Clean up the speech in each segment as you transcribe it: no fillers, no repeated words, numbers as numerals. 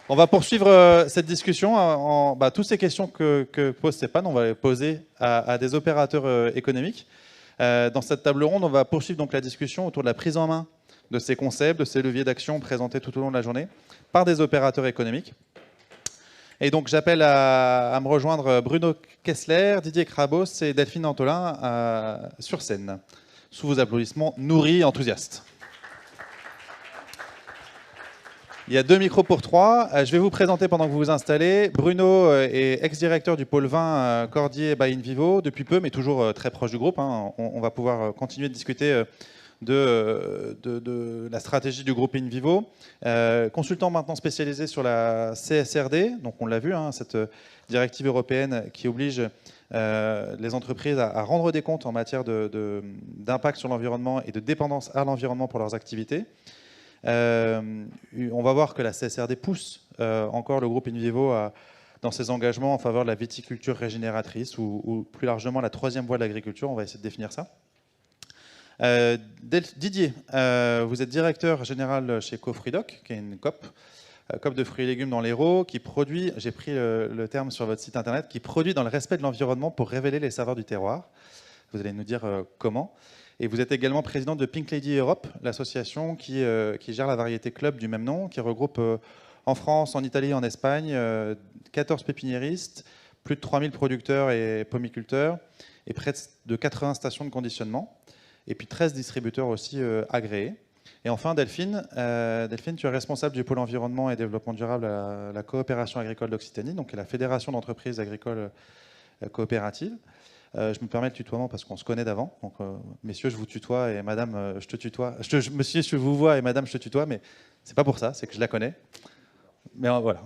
On va poursuivre cette discussion. Toutes ces questions que pose Stéphane, on va les poser à des opérateurs économiques. Dans cette table ronde, on va poursuivre donc la discussion autour de la prise en main de ces concepts, de ces leviers d'action présentés tout au long de la journée par des opérateurs économiques. Et donc j'appelle à me rejoindre Bruno Kessler, Didier Crabos et Delphine Antolin sur scène, sous vos applaudissements nourris et enthousiastes. Il y a 2 micros pour 3. Je vais vous présenter pendant que vous vous installez. Bruno est ex-directeur du pôle vin Cordier by InVivo, depuis peu, mais toujours très proche du groupe. On va pouvoir continuer de discuter de la stratégie du groupe InVivo. Consultant maintenant spécialisé sur la CSRD, donc on l'a vu, cette directive européenne qui oblige les entreprises à rendre des comptes en matière d'impact sur l'environnement et de dépendance à l'environnement pour leurs activités. On va voir que la CSRD pousse encore le groupe InVivo dans ses engagements en faveur de la viticulture régénératrice ou plus largement la 3e voie de l'agriculture. On va essayer de définir ça. Didier, vous êtes directeur général chez Cofridoc, qui est une coop de fruits et légumes dans l'Hérault, qui produit, j'ai pris le terme sur votre site internet, qui produit dans le respect de l'environnement pour révéler les saveurs du terroir. Vous allez nous dire comment. Et vous êtes également président de Pink Lady Europe, l'association qui gère la variété club du même nom, qui regroupe en France, en Italie, en Espagne, 14 pépiniéristes, plus de 3000 producteurs et pomiculteurs, et près de 80 stations de conditionnement, et puis 13 distributeurs aussi agréés. Et enfin, Delphine, tu es responsable du pôle environnement et développement durable à la coopération agricole d'Occitanie, donc la fédération d'entreprises agricoles coopératives. Je me permets le tutoiement parce qu'on se connaît d'avant. Donc, messieurs, je vous tutoie et madame, je te tutoie. Monsieur, je vous vois et madame, je te tutoie, mais c'est pas pour ça, c'est que je la connais. Mais voilà,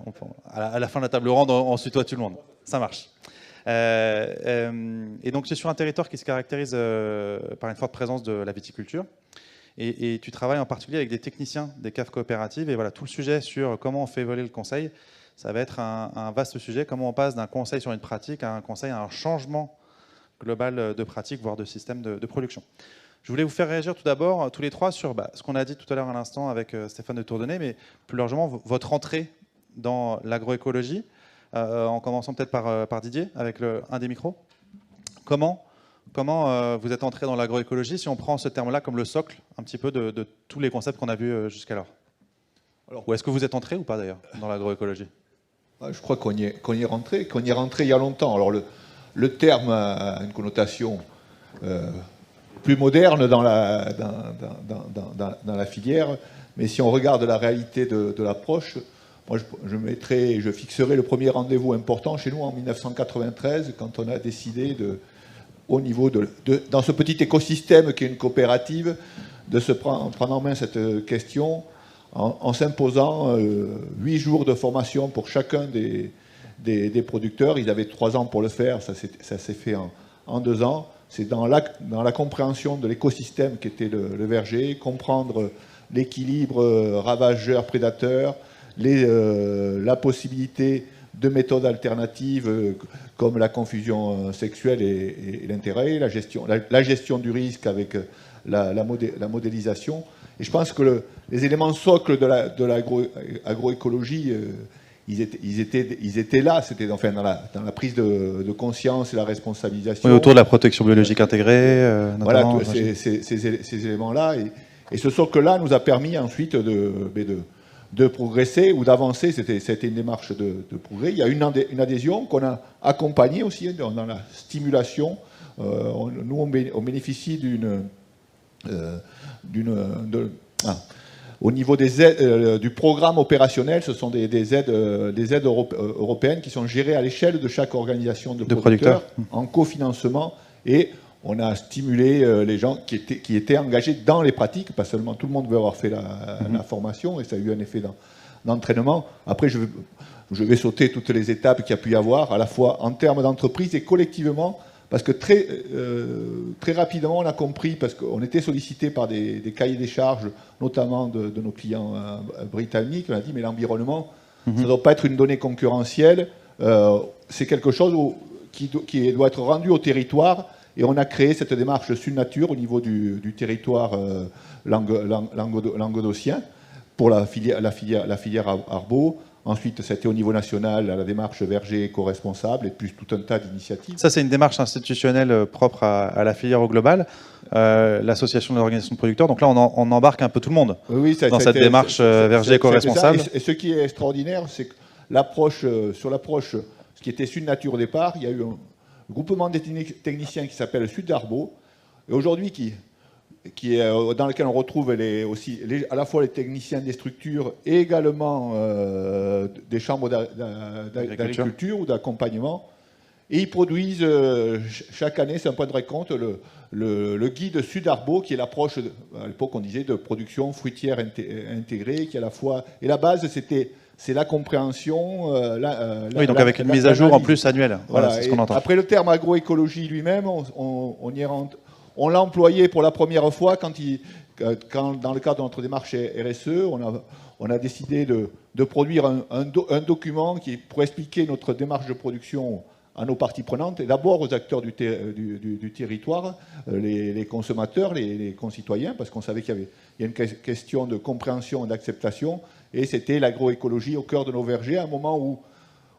à la fin de la table ronde, on se tutoie tout le monde. Ça marche. Et donc, tu es sur un territoire qui se caractérise par une forte présence de la viticulture. Et tu travailles en particulier avec des techniciens des caves coopératives. Et voilà, tout le sujet sur comment on fait évoluer le conseil, ça va être un vaste sujet. Comment on passe d'un conseil sur une pratique à un conseil à un changement global de pratique, voire de système de production. Je voulais vous faire réagir tout d'abord, tous les trois, sur ce qu'on a dit tout à l'heure à l'instant avec Stéphane de Tourdonnet, mais plus largement, votre entrée dans l'agroécologie, en commençant peut-être par Didier, avec un des micros. Comment vous êtes entré dans l'agroécologie, si on prend ce terme-là comme le socle, un petit peu de tous les concepts qu'on a vus jusqu'alors? Ou est-ce que vous êtes entré ou pas, d'ailleurs, dans l'agroécologie? Je crois qu'on y est rentré il y a longtemps. Alors, le terme a une connotation plus moderne dans la filière, mais si on regarde la réalité de l'approche, moi je fixerai le premier rendez-vous important chez nous en 1993, quand on a décidé au niveau dans ce petit écosystème qui est une coopérative, de se prendre en main cette question en s'imposant 8 jours de formation pour chacun des producteurs. Ils avaient 3 ans pour le faire, ça s'est fait en 2 ans. C'est dans la compréhension de l'écosystème qui était le verger, comprendre l'équilibre ravageur-prédateur, la possibilité de méthodes alternatives comme la confusion sexuelle et l'intérêt, la gestion du risque avec la modélisation. Et je pense que les éléments socles de l'agroécologie, ils étaient là, c'était enfin dans la prise de conscience et la responsabilisation. Oui, autour de la protection biologique intégrée, notamment. Voilà, ces éléments-là. Et ce socle-là nous a permis ensuite de progresser ou d'avancer. C'était une démarche de progrès. Il y a une adhésion qu'on a accompagnée aussi dans la stimulation. Nous, on bénéficie au niveau des aides, du programme opérationnel, ce sont des aides européennes qui sont gérées à l'échelle de chaque organisation de producteurs en cofinancement, et on a stimulé les gens qui étaient engagés dans les pratiques, pas seulement tout le monde veut avoir fait la formation, et ça a eu un effet d'entraînement. Après, je vais sauter toutes les étapes qu'il y a pu y avoir, à la fois en termes d'entreprise et collectivement, parce que très rapidement, on a compris, parce qu'on était sollicité par des cahiers des charges, notamment de nos clients britanniques. On a dit, mais l'environnement, ça ne doit pas être une donnée concurrentielle, c'est quelque chose qui doit être rendu au territoire. Et on a créé cette démarche Sud-Nature au niveau du territoire languedocien pour la filière Arbo, Ensuite, c'était au niveau national, à la démarche verger éco-responsable, et puis tout un tas d'initiatives. Ça, c'est une démarche institutionnelle propre à la filière au global, l'association des organisations de producteurs. Donc là, on embarque un peu tout le monde dans cette démarche verger éco-responsable. Et ce qui est extraordinaire, c'est que sur l'approche, ce qui était Sud Nature au départ, il y a eu un groupement des techniciens qui s'appelle Sud Arbo, et aujourd'hui dans lequel on retrouve à la fois les techniciens des structures et également des chambres d'agriculture ou d'accompagnement. Et ils produisent chaque année, c'est un point de récompte, le guide Sud Arbo, qui est l'approche, à l'époque on disait, de production fruitière intégrée, qui à la fois... Et la base, c'est la compréhension... oui, donc avec une mise à jour en plus annuelle. Voilà, c'est ce qu'on entend. Après, le terme agroécologie lui-même, on y rentre... On l'a employé pour la première fois quand dans le cadre de notre démarche RSE, on a décidé de produire un document pour expliquer notre démarche de production à nos parties prenantes, et d'abord aux acteurs du territoire, les consommateurs, les concitoyens, parce qu'on savait qu'il y a une question de compréhension et d'acceptation, et c'était l'agroécologie au cœur de nos vergers, à un moment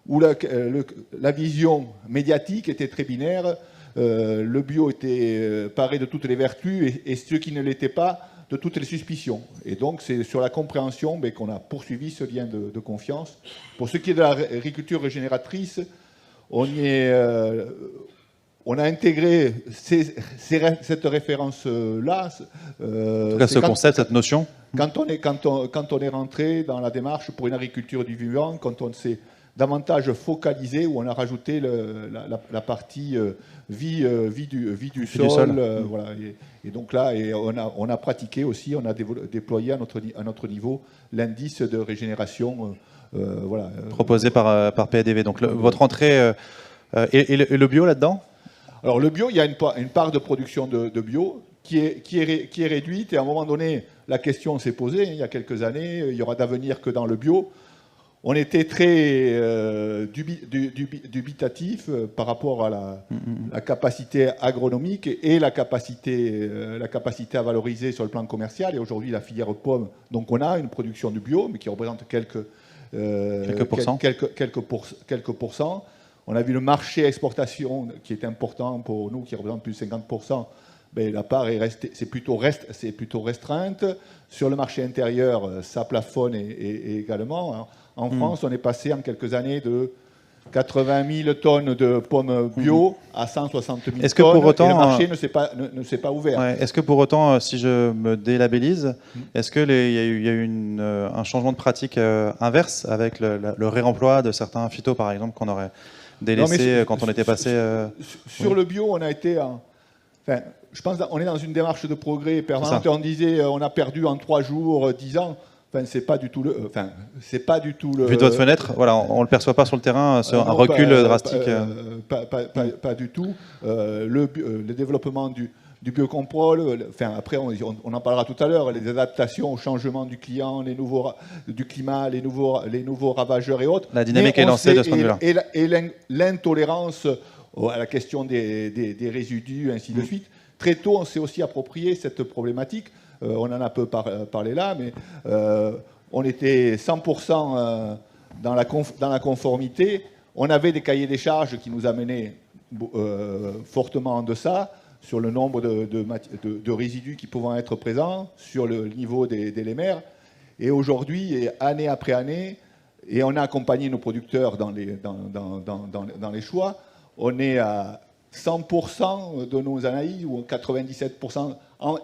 où la vision médiatique était très binaire. Le bio était paré de toutes les vertus et ce qui ne l'était pas de toutes les suspicions. Et donc c'est sur la compréhension qu'on a poursuivi ce lien de confiance. Pour ce qui est de l'agriculture régénératrice, on a intégré cette référence-là. Ce concept, cette notion. Quand on est rentré dans la démarche pour une agriculture du vivant, quand on s'est davantage focalisé, où on a rajouté la partie vie du sol. Voilà. Et donc là, on a pratiqué aussi, on a déployé à notre niveau l'indice de régénération. Voilà. Proposé par PADV. Donc votre entrée et le bio là-dedans? Alors le bio, il y a une part de production de bio qui est réduite, et à un moment donné, la question s'est posée, il y a quelques années, il y aura d'avenir que dans le bio. On était très dubitatif par rapport à la capacité agronomique et la capacité à valoriser sur le plan commercial. Et aujourd'hui, la filière pomme, donc on a une production du bio, mais qui représente quelques pourcents. On a vu le marché exportation qui est important pour nous, qui représente plus de 50%. Ben, la part c'est plutôt restreinte. Sur le marché intérieur, ça plafonne et également. En France, on est passé en quelques années de 80 000 tonnes de pommes bio à 160 000 Est-ce que pour autant, et le marché ne s'est pas ouvert. Ouais, est-ce que pour autant, si je me délabellise, est-ce qu'il y a eu un changement de pratique inverse avec le réemploi de certains phytos, par exemple, qu'on aurait délaissé quand on était passé... Sur le bio, on a été... je pense qu'on est dans une démarche de progrès permanente. On disait on a perdu en 3 jours 10 ans. C'est pas du tout le. Vu de votre fenêtre, voilà, on le perçoit pas sur le terrain, un recul drastique. Pas du tout. Le développement du biocontrôle. Après, on en parlera tout à l'heure. Les adaptations au changement du client, du climat, les nouveaux ravageurs et autres. La dynamique est lancée de ce point de vue-là. Et l'intolérance à la question des résidus, ainsi de suite. Très tôt, on s'est aussi approprié cette problématique. On en a peu parlé là, mais on était 100% dans la conformité. On avait des cahiers des charges qui nous amenaient fortement en deçà sur le nombre de résidus qui pouvaient être présents, sur le niveau des LMR. Et aujourd'hui, année après année, et on a accompagné nos producteurs dans les choix, on est à 100% de nos analyses, ou 97%,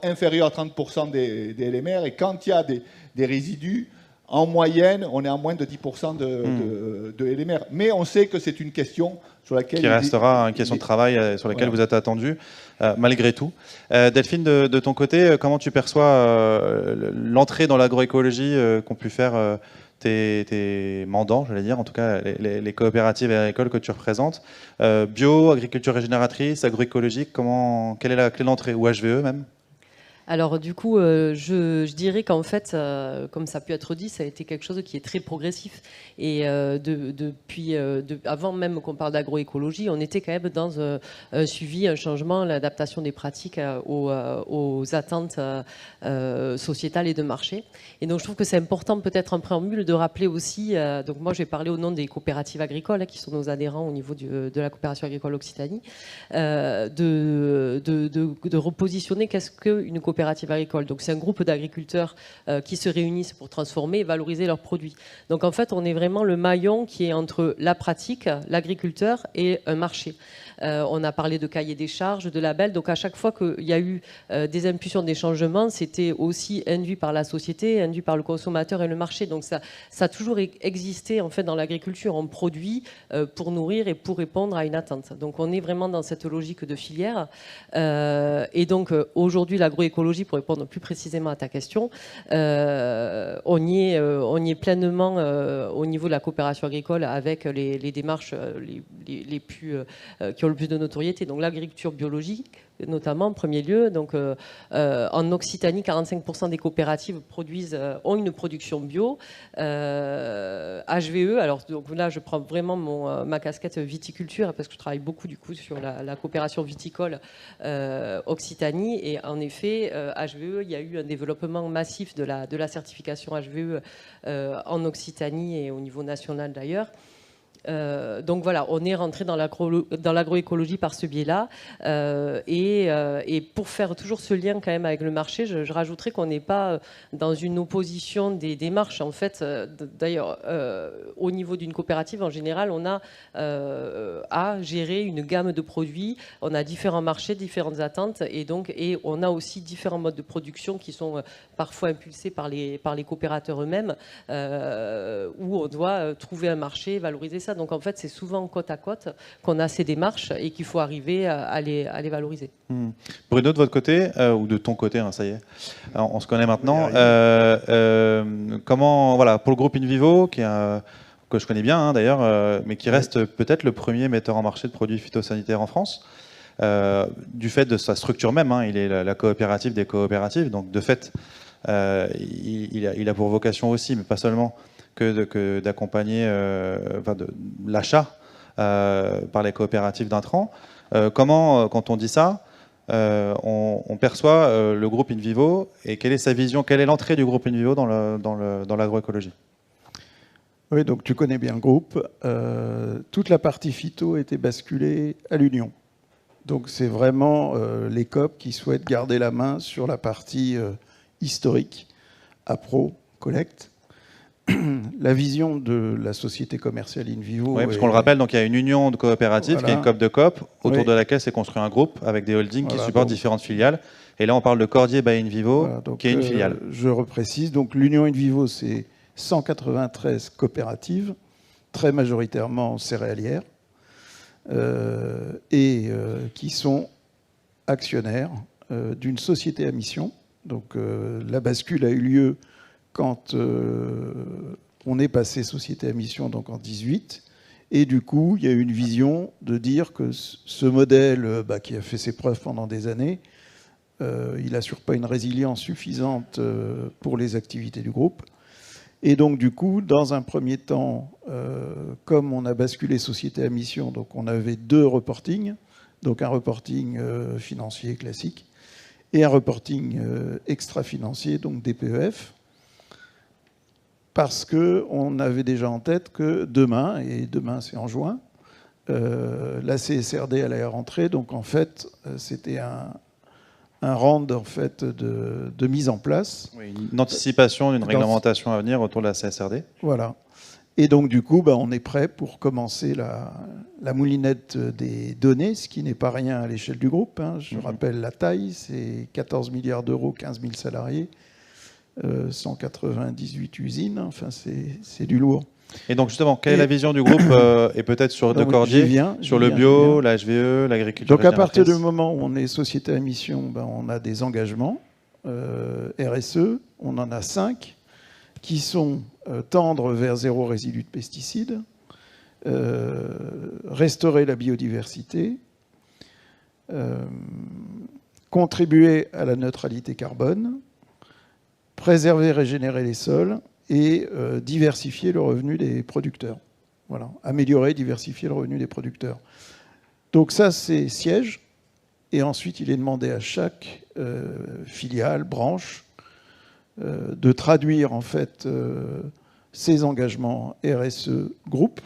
inférieur à 30% des LMR. Et quand il y a des résidus, en moyenne, on est à moins de 10% de LMR. Mais on sait que c'est une question sur laquelle... Qui restera une question de travail sur laquelle vous êtes attendu, malgré tout. Delphine, de ton côté, comment tu perçois l'entrée dans l'agroécologie qu'ont pu faire tes mandants, j'allais dire, en tout cas les coopératives agricoles que tu représentes? Bio, agriculture régénératrice, agroécologique, quelle est la clé d'entrée? Ou HVE même? Alors du coup, je dirais qu'en fait, comme ça a pu être dit, ça a été quelque chose qui est très progressif. Et depuis, avant même qu'on parle d'agroécologie, on était quand même dans un suivi, un changement, l'adaptation des pratiques aux attentes sociétales et de marché. Et donc je trouve que c'est important peut-être en préambule de rappeler aussi, donc moi je vais parler au nom des coopératives agricoles, qui sont nos adhérents au niveau de la coopération agricole Occitanie, de repositionner qu'est-ce qu'une coopérative agricole. Donc c'est un groupe d'agriculteurs qui se réunissent pour transformer et valoriser leurs produits. Donc en fait, on est vraiment le maillon qui est entre la pratique, l'agriculteur et un marché. On a parlé de cahier des charges, de labels. Donc à chaque fois qu'il y a eu des impulsions, des changements, c'était aussi induit par la société, induit par le consommateur et le marché. Donc ça a toujours existé en fait dans l'agriculture. On produit pour nourrir et pour répondre à une attente. Donc on est vraiment dans cette logique de filière. Et donc aujourd'hui, l'agroécologie, pour répondre plus précisément à ta question, on y est pleinement au niveau de la coopération agricole avec les démarches les plus qui ont le plus de notoriété. Donc l'agriculture biologique, notamment en premier lieu. Donc en Occitanie, 45% des coopératives ont une production bio. HVE, alors donc là je prends vraiment ma casquette viticulture parce que je travaille beaucoup du coup sur la coopération viticole Occitanie, et en effet HVE, il y a eu un développement massif de la certification HVE en Occitanie et au niveau national d'ailleurs. Donc voilà, on est rentré dans l'agroécologie par ce biais-là. Et pour faire toujours ce lien quand même avec le marché, je rajouterais qu'on n'est pas dans une opposition des démarches. En fait, d'ailleurs, au niveau d'une coopérative, en général, on a à gérer une gamme de produits. On a différents marchés, différentes attentes, et on a aussi différents modes de production qui sont parfois impulsés par les coopérateurs eux-mêmes, où on doit trouver un marché, valoriser ça. Donc en fait, c'est souvent côte à côte qu'on a ces démarches et qu'il faut arriver à les valoriser. Bruno, de votre côté, ou de ton côté, hein, ça y est, on se connaît maintenant. Comment, voilà, pour le groupe InVivo, que je connais bien hein, d'ailleurs, mais qui reste peut-être le premier metteur en marché de produits phytosanitaires en France, du fait de sa structure même, hein, il est la coopérative des coopératives, donc de fait, il a pour vocation aussi, mais pas seulement, que d'accompagner l'achat par les coopératives d'intrants. Comment, quand on dit ça, on perçoit le groupe InVivo, et quelle est sa vision, quelle est l'entrée du groupe InVivo dans l'agroécologie? Oui, donc tu connais bien le groupe. Toute la partie phyto a été basculée à l'Union. Donc c'est vraiment les COP qui souhaitent garder la main sur la partie historique, appro, collecte. La vision de la société commerciale InVivo. Oui, parce qu'on le rappelle, donc il y a une union de coopératives, voilà, qui est une COP de COP, autour de laquelle s'est construit un groupe avec des holdings qui supportent différentes filiales. Et là, on parle de Cordier by InVivo, qui est une filiale. Je reprécise, donc l'union InVivo, c'est 193 coopératives, très majoritairement céréalières, qui sont actionnaires d'une société à mission. Donc la bascule a eu lieu quand on est passé société à mission, donc en 2018, et du coup, il y a eu une vision de dire que ce modèle, qui a fait ses preuves pendant des années, il n'assure pas une résilience suffisante pour les activités du groupe. Et donc, du coup, dans un premier temps, comme on a basculé société à mission, donc on avait deux reportings, donc un reporting financier classique et un reporting extra-financier, donc DPEF, parce qu'on avait déjà en tête que demain, et demain c'est en juin, la CSRD allait rentrer, donc en fait c'était un round en fait, de mise en place. Oui, une anticipation d'une réglementation à venir autour de la CSRD. Voilà. Et donc du coup, on est prêt pour commencer la moulinette des données, ce qui n'est pas rien à l'échelle du groupe. Hein. Je rappelle la taille, c'est 14 milliards d'euros, 15 000 salariés. 198 usines, enfin c'est du lourd. Et donc justement, quelle est la vision du groupe et peut-être sur de Cordier, sur le bio, la HVE, l'agriculture? Donc à partir du moment où on est société à mission, on a des engagements RSE, on en a 5 qui sont tendre vers zéro résidu de pesticides, restaurer la biodiversité, contribuer à la neutralité carbone, préserver et régénérer les sols et diversifier le revenu des producteurs. Voilà, améliorer, diversifier le revenu des producteurs. Donc ça, c'est siège. Et ensuite, il est demandé à chaque filiale, branche, de traduire en fait ces engagements RSE groupe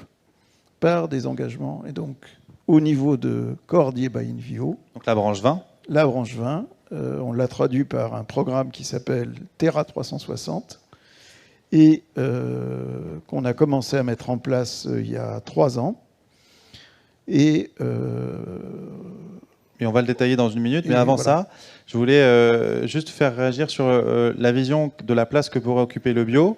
par des engagements. Et donc, au niveau de Cordier by InVivo, Donc la branche 20. la branche 20, on l'a traduit par un programme qui s'appelle Terra 360 et qu'on a commencé à mettre en place il y a 3 ans. Et on va le détailler dans une minute. Mais avant ça, je voulais juste faire réagir sur la vision de la place que pourrait occuper le bio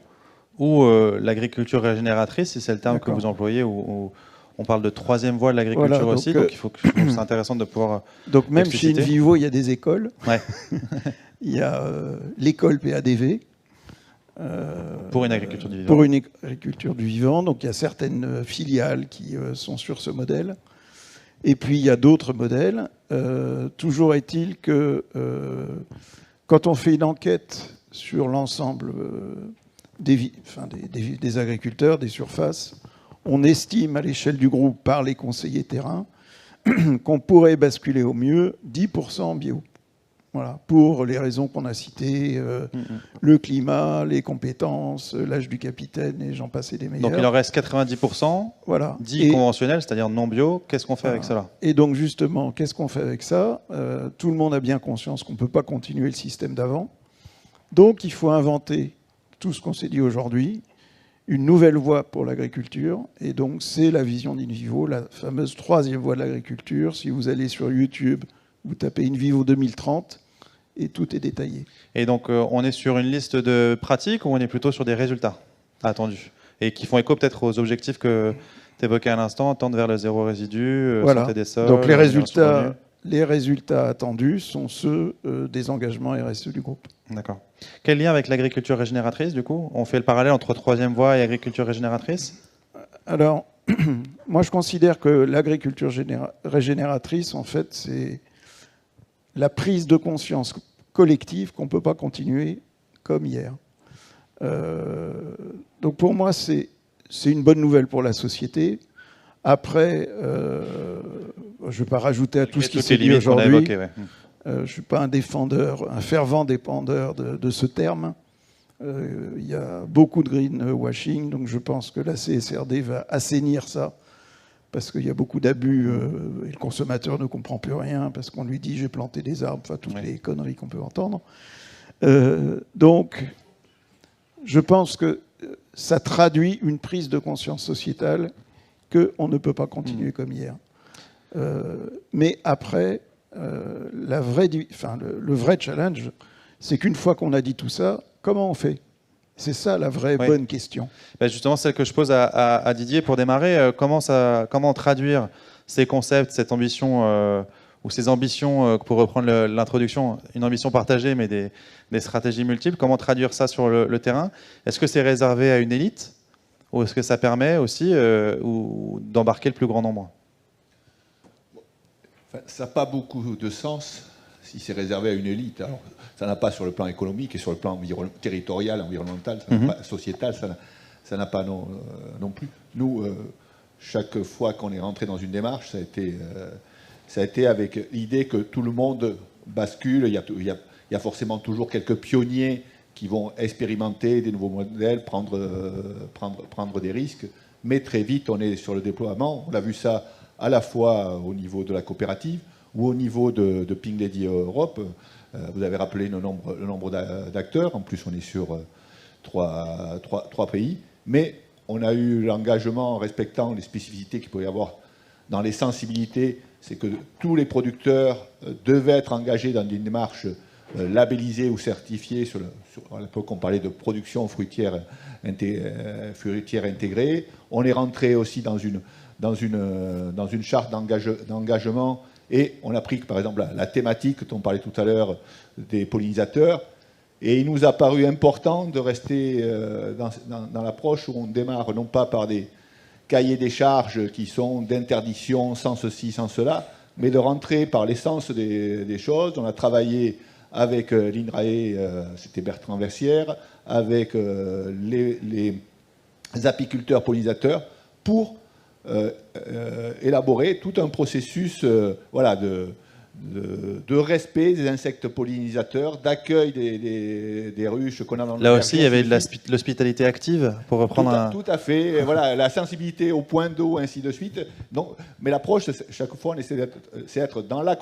ou l'agriculture régénératrice, si c'est le terme que vous employez, ou on parle de troisième voie de l'agriculture aussi. Donc, c'est intéressant de pouvoir. Donc, même chez InVivo, il y a des écoles. Ouais. Il y a l'école PADV. Pour une agriculture du vivant. Pour une agriculture du vivant. Donc, il y a certaines filiales qui sont sur ce modèle. Et puis, il y a d'autres modèles. Toujours est-il que quand on fait une enquête sur l'ensemble des agriculteurs, des surfaces, on estime à l'échelle du groupe par les conseillers terrain qu'on pourrait basculer au mieux 10% en bio. Voilà, pour les raisons qu'on a citées, le climat, les compétences, l'âge du capitaine et j'en passe et des meilleurs. Donc il en reste 90%, voilà. 10 conventionnels, c'est-à-dire non bio. Qu'est-ce qu'on fait avec cela? Et donc justement, qu'est-ce qu'on fait avec ça? Tout le monde a bien conscience qu'on ne peut pas continuer le système d'avant. Donc il faut inventer tout ce qu'on s'est dit aujourd'hui, une nouvelle voie pour l'agriculture. Et donc c'est la vision d'InVivo, la fameuse troisième voie de l'agriculture. Si vous allez sur YouTube, vous tapez InVivo 2030 et tout est détaillé. Et donc, on est sur une liste de pratiques ou on est plutôt sur des résultats attendus et qui font écho peut-être aux objectifs que tu évoquais à l'instant, tendre vers le zéro résidu, santé des sols. Donc, les résultats attendus sont ceux des engagements RSE du groupe. D'accord. Quel lien avec l'agriculture régénératrice, du coup? On fait le parallèle entre troisième voie et agriculture régénératrice? Alors, moi, je considère que l'agriculture régénératrice, en fait, c'est la prise de conscience collective qu'on ne peut pas continuer comme hier. Donc pour moi, c'est une bonne nouvelle pour la société. Après, je ne vais pas rajouter à tout ce qui s'est dit aujourd'hui. Je ne suis pas un fervent défendeur de ce terme. Il y a beaucoup de greenwashing, donc je pense que la CSRD va assainir ça. Parce qu'il y a beaucoup d'abus et le consommateur ne comprend plus rien parce qu'on lui dit j'ai planté des arbres, enfin toutes les conneries qu'on peut entendre. Donc, je pense que ça traduit une prise de conscience sociétale qu'on ne peut pas continuer comme hier. Mais après, le vrai challenge, c'est qu'une fois qu'on a dit tout ça, comment on fait ? C'est ça la vraie bonne question. Ben justement, celle que je pose à Didier pour démarrer, comment traduire ces concepts, cette ambition, ou ces ambitions, pour reprendre l'introduction, une ambition partagée mais des stratégies multiples, comment traduire ça sur le terrain? Est-ce que c'est réservé à une élite ou est-ce que ça permet aussi d'embarquer le plus grand nombre? Enfin, ça n'a pas beaucoup de sens si c'est réservé à une élite. Alors, ça n'a pas sur le plan économique et sur le plan territorial, environnemental, sociétal, ça n'a pas non plus. Nous, chaque fois qu'on est rentré dans une démarche, ça a été avec l'idée que tout le monde bascule. Il y a forcément toujours quelques pionniers qui vont expérimenter des nouveaux modèles, prendre des risques. Mais très vite, on est sur le déploiement. On a vu ça à la fois au niveau de la coopérative ou au niveau de Pink Lady Europe. Vous avez rappelé le nombre d'acteurs. En plus, on est sur trois pays. Mais on a eu l'engagement en respectant les spécificités qu'il peut y avoir dans les sensibilités. C'est que tous les producteurs devaient être engagés dans une démarche labellisée ou certifiée. À l'époque, on parlait de production fruitière intégrée. On est rentré aussi dans une charte d'engagement. Et on a pris, par exemple, la thématique dont on parlait tout à l'heure des pollinisateurs. Et il nous a paru important de rester dans l'approche où on démarre non pas par des cahiers des charges qui sont d'interdiction sans ceci, sans cela, mais de rentrer par l'essence des choses. On a travaillé avec l'INRAE, c'était Bertrand Versière, avec les apiculteurs pollinisateurs, pour élaborer tout un processus voilà, de respect des insectes pollinisateurs, d'accueil des ruches qu'on a dans le Là aussi, il y avait de verger, l'hospitalité active, pour reprendre tout à fait. Et voilà, la sensibilité au point d'eau, ainsi de suite. Donc, mais l'approche, chaque fois, on essaie d'être dans la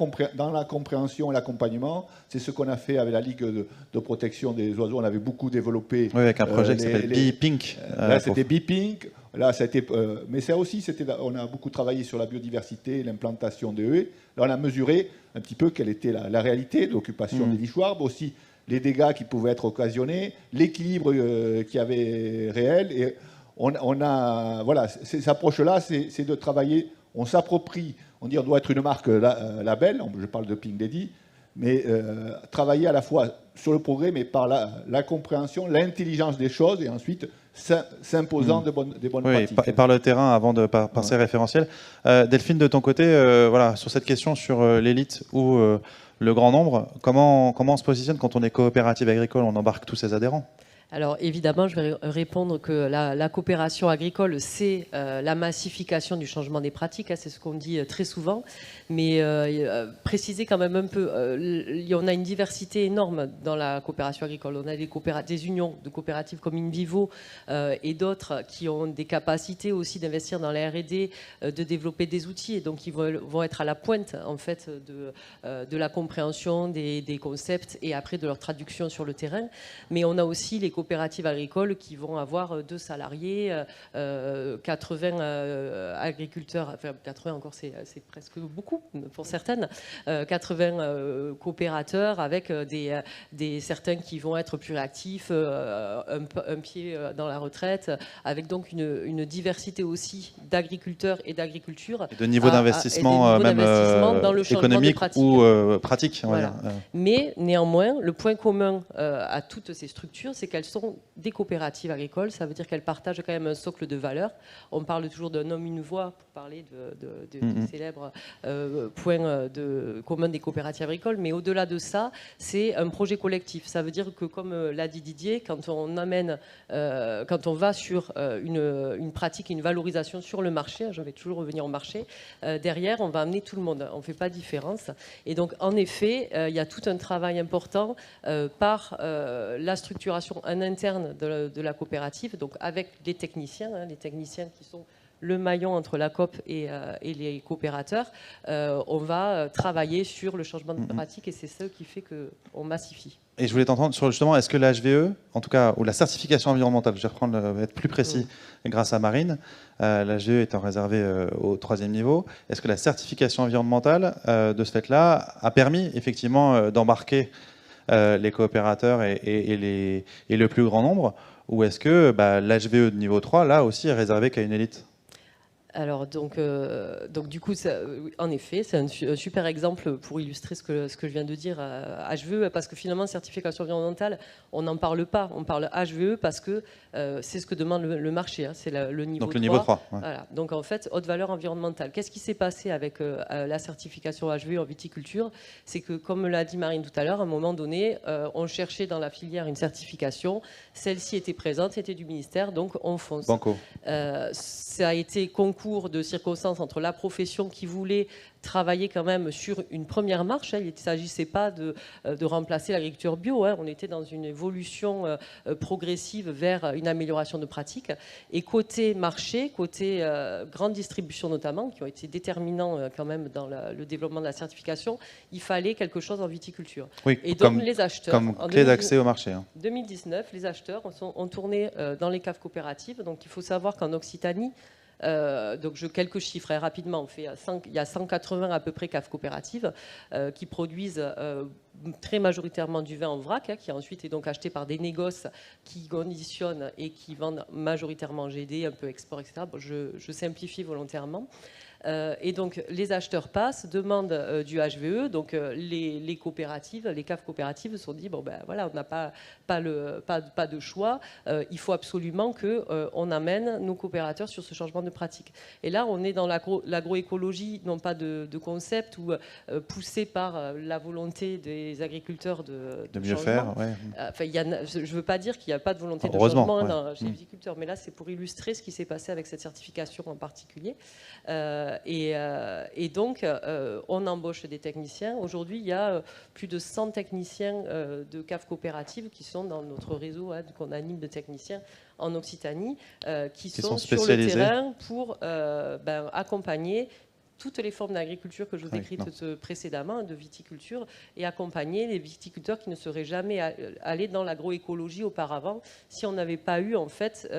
compréhension et l'accompagnement. C'est ce qu'on a fait avec la Ligue de protection des oiseaux. On avait beaucoup développé. Oui, avec un projet qui s'appelle Bee-Pink. Là, c'était Bee-Pink. Là, ça a été, mais ça aussi, on a beaucoup travaillé sur la biodiversité, l'implantation des haies. Là, on a mesuré un petit peu quelle était la réalité de l'occupation des nichoirs, mais aussi les dégâts qui pouvaient être occasionnés, l'équilibre qu'il y avait réel. Et on a, voilà, cette approche-là, c'est de travailler. On s'approprie, on dit on doit être une marque label. Je parle de Pink Lady, mais travailler à la fois sur le progrès, mais par la compréhension, l'intelligence des choses, et ensuite s'imposant des bonnes pratiques. Et par le terrain avant de passer référentiel. Delphine, de ton côté, voilà, sur cette question sur l'élite ou le grand nombre, comment on se positionne quand on est coopérative agricole, on embarque tous ses adhérents? Alors évidemment, je vais répondre que la coopération agricole, c'est la massification du changement des pratiques, hein, c'est ce qu'on dit très souvent, mais préciser quand même un peu, on a une diversité énorme dans la coopération agricole. On a des unions de coopératives comme InVivo et d'autres qui ont des capacités aussi d'investir dans la R&D, de développer des outils, et donc ils vont être à la pointe en fait de la compréhension des concepts et après de leur traduction sur le terrain. Mais on a aussi les coopératives agricoles qui vont avoir 2 salariés, 80 agriculteurs, enfin 80 encore c'est presque beaucoup pour certaines, 80 coopérateurs avec certains qui vont être plus réactifs, un pied dans la retraite, avec donc une diversité aussi d'agriculteurs et d'agriculture. Et de niveau d'investissement même dans le économique ou pratique. On voilà. va dire. Mais néanmoins, le point commun à toutes ces structures, c'est qu'elles sont des coopératives agricoles. Ça veut dire qu'elles partagent quand même un socle de valeurs. On parle toujours d'un homme, une voix, pour parler du célèbre point commun des coopératives agricoles. Mais au-delà de ça, c'est un projet collectif. Ça veut dire que, comme l'a dit Didier, quand on va sur une pratique, une valorisation sur le marché, je vais toujours revenir au marché, derrière, on va amener tout le monde. On ne fait pas de différence. Et donc, en effet, il y a tout un travail important par la structuration en interne de la coopérative, donc avec les techniciens qui sont le maillon entre la COP et les coopérateurs. On va travailler sur le changement de pratique, et c'est ça qui fait qu'on massifie. Et je voulais t'entendre sur justement, est-ce que la HVE, en tout cas, ou la certification environnementale, je vais être plus précis grâce à Marine, la HVE étant réservée au 3e niveau, est-ce que la certification environnementale, de ce fait-là, a permis effectivement d'embarquer les coopérateurs et le plus grand nombre, ou est-ce que l'HVE de niveau 3, là aussi, est réservé qu'à une élite? Alors donc du coup, en effet, c'est un super exemple pour illustrer ce que je viens de dire. HVE, parce que finalement, certification environnementale, on n'en parle pas. On parle HVE parce que c'est ce que demande le marché. Hein, c'est le niveau 3. Donc le niveau 3. Ouais. Voilà. Donc en fait, haute valeur environnementale. Qu'est-ce qui s'est passé avec la certification HVE en viticulture? C'est que, comme l'a dit Marine tout à l'heure, à un moment donné, on cherchait dans la filière une certification. Celle-ci était présente, c'était du ministère, donc on fonce. Banco. Ça a été concours de circonstances entre la profession qui voulait travailler quand même sur une première marche. Il ne s'agissait pas de remplacer l'agriculture bio. On était dans une évolution progressive vers une amélioration de pratiques. Et côté marché, côté grande distribution notamment, qui ont été déterminants quand même dans le développement de la certification, il fallait quelque chose en viticulture. Oui, et donc les acheteurs, comme clé d'accès au marché. En 2019, les acheteurs ont tourné dans les caves coopératives. Donc il faut savoir qu'en Occitanie, quelques chiffres rapidement. Il y a 180 à peu près caves coopératives qui produisent très majoritairement du vin en vrac, qui ensuite est donc acheté par des négoces qui conditionnent et qui vendent majoritairement GD, un peu export, etc. Bon, je simplifie volontairement. Et donc les acheteurs passent, demandent du HVE, donc les coopératives, les caves coopératives se sont dit bon ben voilà, on n'a pas de choix, il faut absolument qu'on amène nos coopérateurs sur ce changement de pratique. Et là on est dans l'agroécologie, non pas de concept ou poussé par la volonté des agriculteurs de mieux changement. faire. Ouais. Enfin, je ne veux pas dire qu'il n'y a pas de volonté de Heureusement, changement ouais. chez les viticulteurs, mais là c'est pour illustrer ce qui s'est passé avec cette certification en particulier. Et donc on embauche des techniciens. Aujourd'hui il y a plus de 100 techniciens de caves coopératives qui sont dans notre réseau qu'on anime de techniciens en Occitanie, qui sont sur le terrain pour accompagner toutes les formes d'agriculture que je vous ai décrites précédemment, de viticulture, et accompagner les viticulteurs qui ne seraient jamais allés dans l'agroécologie auparavant si on n'avait pas eu en fait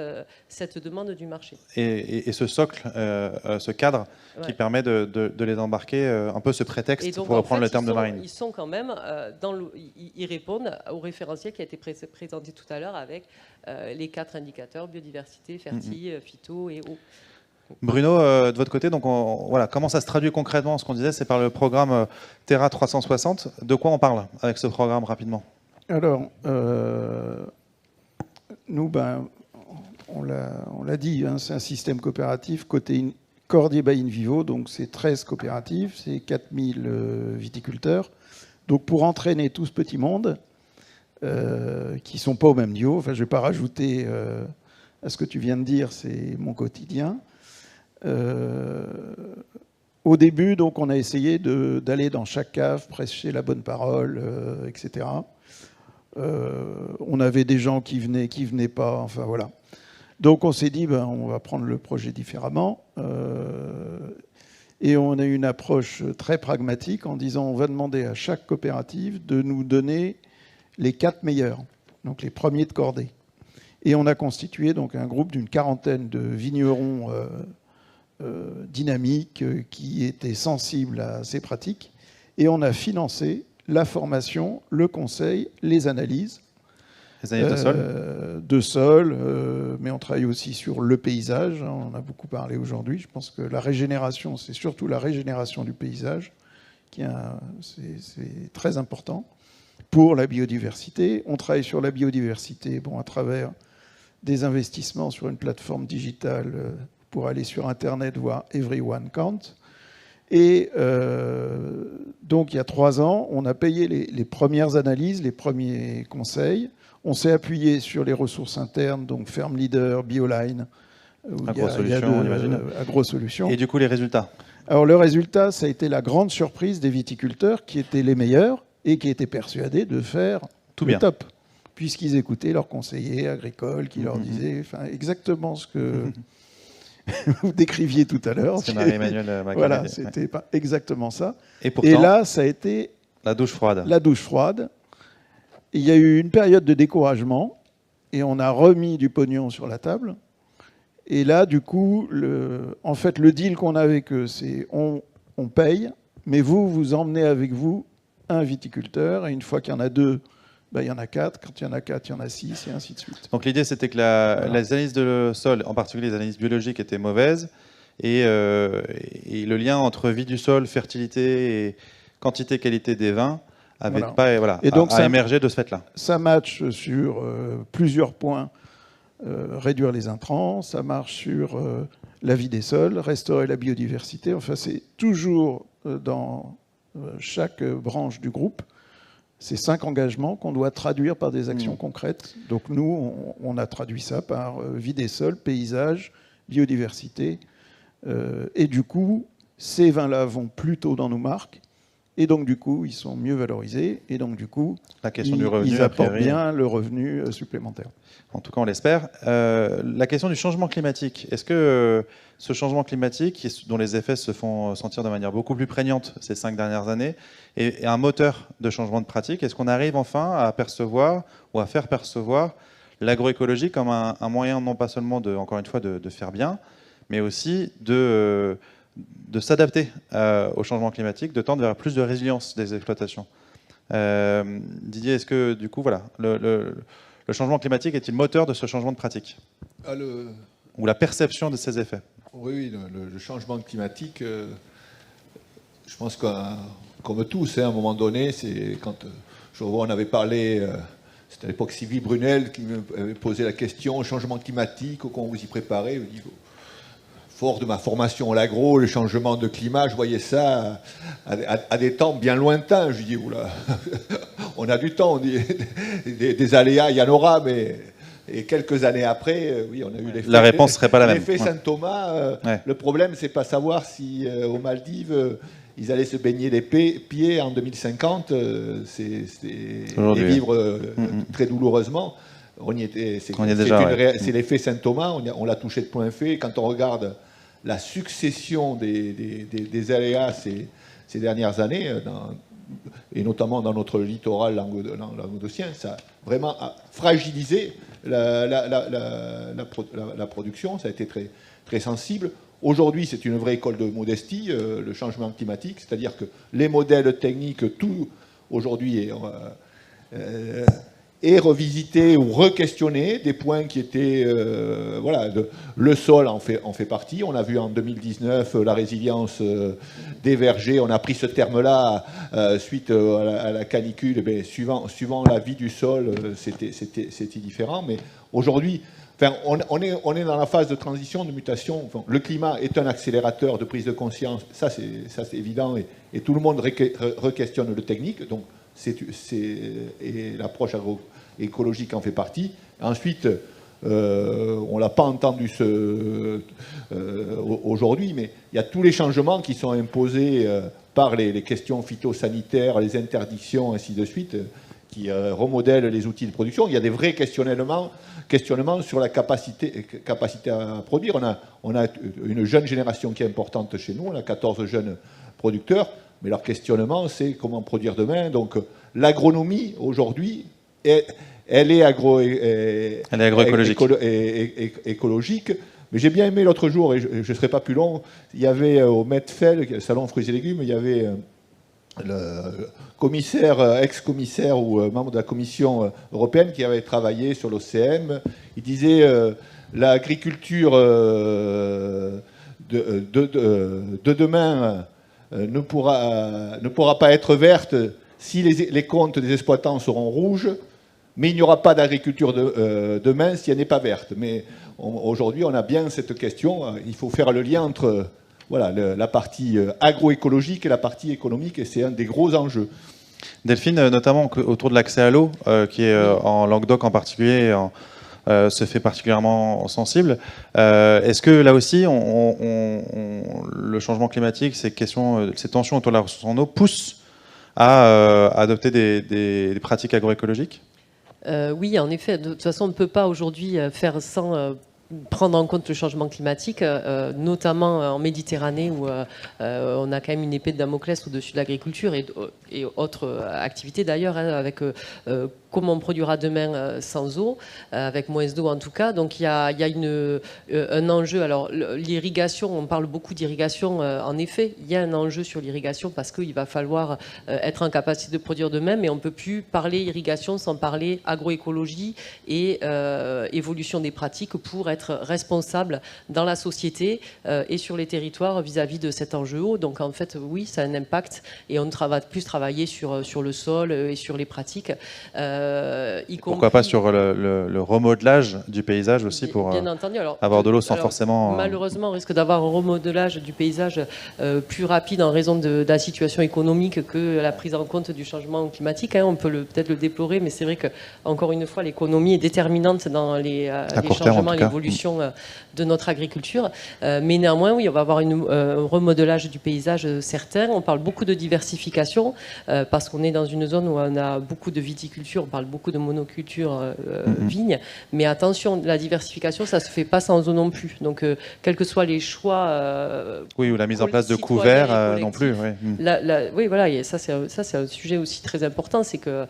cette demande du marché. Et ce socle, ce cadre qui permet de les embarquer, un peu ce prétexte, donc, pour reprendre le terme de Marine. Ils sont quand même, ils répondent au référentiel qui a été présenté tout à l'heure avec les 4 indicateurs, biodiversité, fertile, phyto et eau. Bruno, de votre côté, donc voilà, comment ça se traduit concrètement? Ce qu'on disait, c'est par le programme Terra 360. De quoi on parle avec ce programme rapidement? Alors, nous, on l'a dit, hein, c'est un système coopératif côté Cordier by InVivo, donc c'est 13 coopératives, c'est 4000 viticulteurs. Donc pour entraîner tout ce petit monde, qui ne sont pas au même niveau, enfin je ne vais pas rajouter à ce que tu viens de dire, c'est mon quotidien. Au début, donc, on a essayé d'aller dans chaque cave, prêcher la bonne parole, etc. On avait des gens qui venaient pas, enfin voilà. Donc on s'est dit, on va prendre le projet différemment. Et on a eu une approche très pragmatique en disant, on va demander à chaque coopérative de nous donner les 4 meilleurs, donc les premiers de cordée. Et on a constitué donc un groupe d'une 40aine de vignerons dynamiques qui étaient sensibles à ces pratiques. Et on a financé la formation, le conseil, les analyses. Les analyses de sol, mais on travaille aussi sur le paysage. On en a beaucoup parlé aujourd'hui. Je pense que la régénération, c'est surtout la régénération du paysage c'est très important pour la biodiversité. On travaille sur la biodiversité à travers des investissements sur une plateforme digitale pour aller sur Internet voir Everyone Count. Et donc, il y a 3 ans, on a payé les premières analyses, les premiers conseils. On s'est appuyé sur les ressources internes, donc Ferme Leader, Bioline, AgroSolutions. Et du coup, les résultats? Alors, le résultat, ça a été la grande surprise des viticulteurs qui étaient les meilleurs et qui étaient persuadés de faire tout le bien, top, puisqu'ils écoutaient leurs conseillers agricoles qui leur disaient exactement ce que vous décriviez tout à l'heure. C'est Marie-Emmanuelle. Voilà, c'était pas exactement ça. Et pourtant, et là, ça a été la douche froide. La douche froide. Il y a eu une période de découragement et on a remis du pognon sur la table. Et là, du coup, en fait, le deal qu'on a avec eux, c'est on paye, mais vous emmenez avec vous un viticulteur. Et une fois qu'il y en a 2, il y en a 4. Quand il y en a 4, il y en a 6, et ainsi de suite. Donc l'idée, c'était que les analyses de sol, en particulier les analyses biologiques, étaient mauvaises. Et le lien entre vie du sol, fertilité et quantité, qualité des vins avait a émergé de ce fait-là. Ça match sur plusieurs points. Réduire les intrants, ça marche sur la vie des sols, restaurer la biodiversité. Enfin, c'est toujours dans chaque branche du groupe. Ces 5 engagements qu'on doit traduire par des actions concrètes. Donc nous, on a traduit ça par vie des sols, paysage, biodiversité. Et du coup, ces vins-là vont plus tôt dans nos marques. Et donc, du coup, ils sont mieux valorisés. Et donc, du coup, la question du revenu, ils apportent bien le revenu supplémentaire. En tout cas, on l'espère. La question du changement climatique. Est-ce que ce changement climatique, dont les effets se font sentir de manière beaucoup plus prégnante ces 5 dernières années, est un moteur de changement de pratique? Est-ce qu'on arrive enfin à percevoir ou à faire percevoir l'agroécologie comme un moyen non pas seulement, encore une fois, de faire bien, mais aussi de s'adapter au changement climatique, de tendre vers plus de résilience des exploitations? Didier, est-ce que du coup, voilà, le changement climatique est-il moteur de ce changement de pratique? Ou la perception de ses effets? Oui, le changement climatique, je pense que comme tous, à un moment donné, c'est quand je revois, on avait parlé, c'était à l'époque Sylvie Brunel qui me avait posé la question, changement climatique, comment vous y préparez? Je dis, fort de ma formation à l'agro, le changement de climat, je voyais ça à des temps bien lointains. Je dis, oula, on a du temps, des aléas, il y en aura, mais... Et quelques années après, oui, on a eu l'effet. La réponse ne serait pas la même. L'effet Saint-Thomas, le problème, c'est pas savoir si aux Maldives, ils allaient se baigner les pieds en 2050, et vivre très douloureusement. On y était. C'est l'effet Saint-Thomas, on l'a touché de plein fait. Quand on regarde la succession des aléas ces dernières années, et notamment dans notre littoral languedocien, ça a vraiment fragilisé la production, ça a été très, très sensible. Aujourd'hui, c'est une vraie école de modestie, le changement climatique, c'est-à-dire que les modèles techniques, tout aujourd'hui est revisité ou re-questionné, des points qui étaient... voilà, le sol en fait partie. On a vu en 2019 la résilience des vergers. On a pris ce terme-là suite à la canicule. Eh suivant la vie du sol, c'était différent. Mais aujourd'hui, enfin, on est dans la phase de transition, de mutation. Enfin, le climat est un accélérateur de prise de conscience. Ça, c'est évident. Et tout le monde re-questionne le technique. Donc, et l'approche agroécologique en fait partie. Ensuite, on ne l'a pas entendu aujourd'hui, mais il y a tous les changements qui sont imposés par les questions phytosanitaires, les interdictions, ainsi de suite, qui remodèlent les outils de production. Il y a des vrais questionnements sur la capacité à produire. On a une jeune génération qui est importante chez nous, on a 14 jeunes producteurs, mais leur questionnement, c'est comment produire demain. Donc l'agronomie, aujourd'hui, elle est écologique. Mais j'ai bien aimé l'autre jour, et je ne serai pas plus long, il y avait au Medfel, salon fruits et légumes, il y avait le commissaire, ex-commissaire ou membre de la Commission européenne qui avait travaillé sur l'OCM. Il disait l'agriculture de demain ne pourra pas être verte si les comptes des exploitants seront rouges, mais il n'y aura pas d'agriculture demain si elle n'est pas verte. Mais aujourd'hui, on a bien cette question. Il faut faire le lien entre la partie agroécologique et la partie économique, et c'est un des gros enjeux. Delphine, notamment autour de l'accès à l'eau, qui est en Languedoc en particulier, se fait particulièrement sensible. Est-ce que là aussi, le changement climatique, ces tensions autour de la ressource en eau poussent à adopter des pratiques agroécologiques ? Oui, en effet. De toute façon, on ne peut pas aujourd'hui faire sans prendre en compte le changement climatique, notamment en Méditerranée où on a quand même une épée de Damoclès au-dessus de l'agriculture et autres activités d'ailleurs, avec comment on produira demain sans eau, avec moins d'eau en tout cas. Donc il y a un enjeu. Alors l'irrigation, on parle beaucoup d'irrigation. En effet, il y a un enjeu sur l'irrigation parce qu'il va falloir être en capacité de produire demain, mais on ne peut plus parler irrigation sans parler agroécologie et évolution des pratiques pour être responsable dans la société et sur les territoires vis-à-vis de cet enjeu eau. Donc en fait, oui, ça a un impact et on va plus travailler sur le sol et sur les pratiques. Pourquoi pas sur le remodelage du paysage aussi pour bien entendu. Alors, avoir de l'eau sans forcément... Malheureusement, on risque d'avoir un remodelage du paysage plus rapide en raison de la situation économique que la prise en compte du changement climatique. On peut peut-être le déplorer, mais c'est vrai que encore une fois, l'économie est déterminante dans les changements, l'évolution de notre agriculture. Mais néanmoins, oui, on va avoir un remodelage du paysage certain. On parle beaucoup de diversification parce qu'on est dans une zone où on a beaucoup de viticulture, on parle beaucoup de monoculture vigne. Mais attention, la diversification, ça ne se fait pas sans eau non plus. Donc, quels que soient les choix... oui, ou la mise en place de couverts non plus. Oui, oui voilà, et ça c'est un sujet aussi très important, c'est que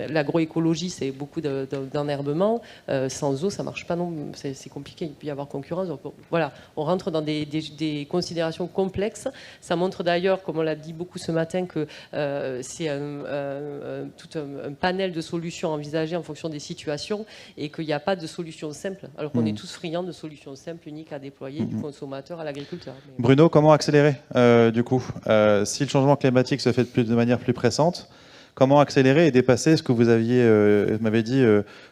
l'agroécologie, c'est beaucoup d'enherbement. Sans eau, ça ne marche pas non, c'est compliqué, il peut y avoir concurrence. Donc, voilà, on rentre dans des considérations complexes. Ça montre d'ailleurs, comme on l'a dit beaucoup ce matin, que c'est un tout un panel de solutions envisagées en fonction des situations et qu'il n'y a pas de solution simple, alors qu'on est tous friands de solutions simples, uniques à déployer du consommateur à l'agriculteur. Bruno, comment accélérer du coup si le changement climatique se fait de manière plus pressante, comment accélérer et dépasser ce que vous m'avez dit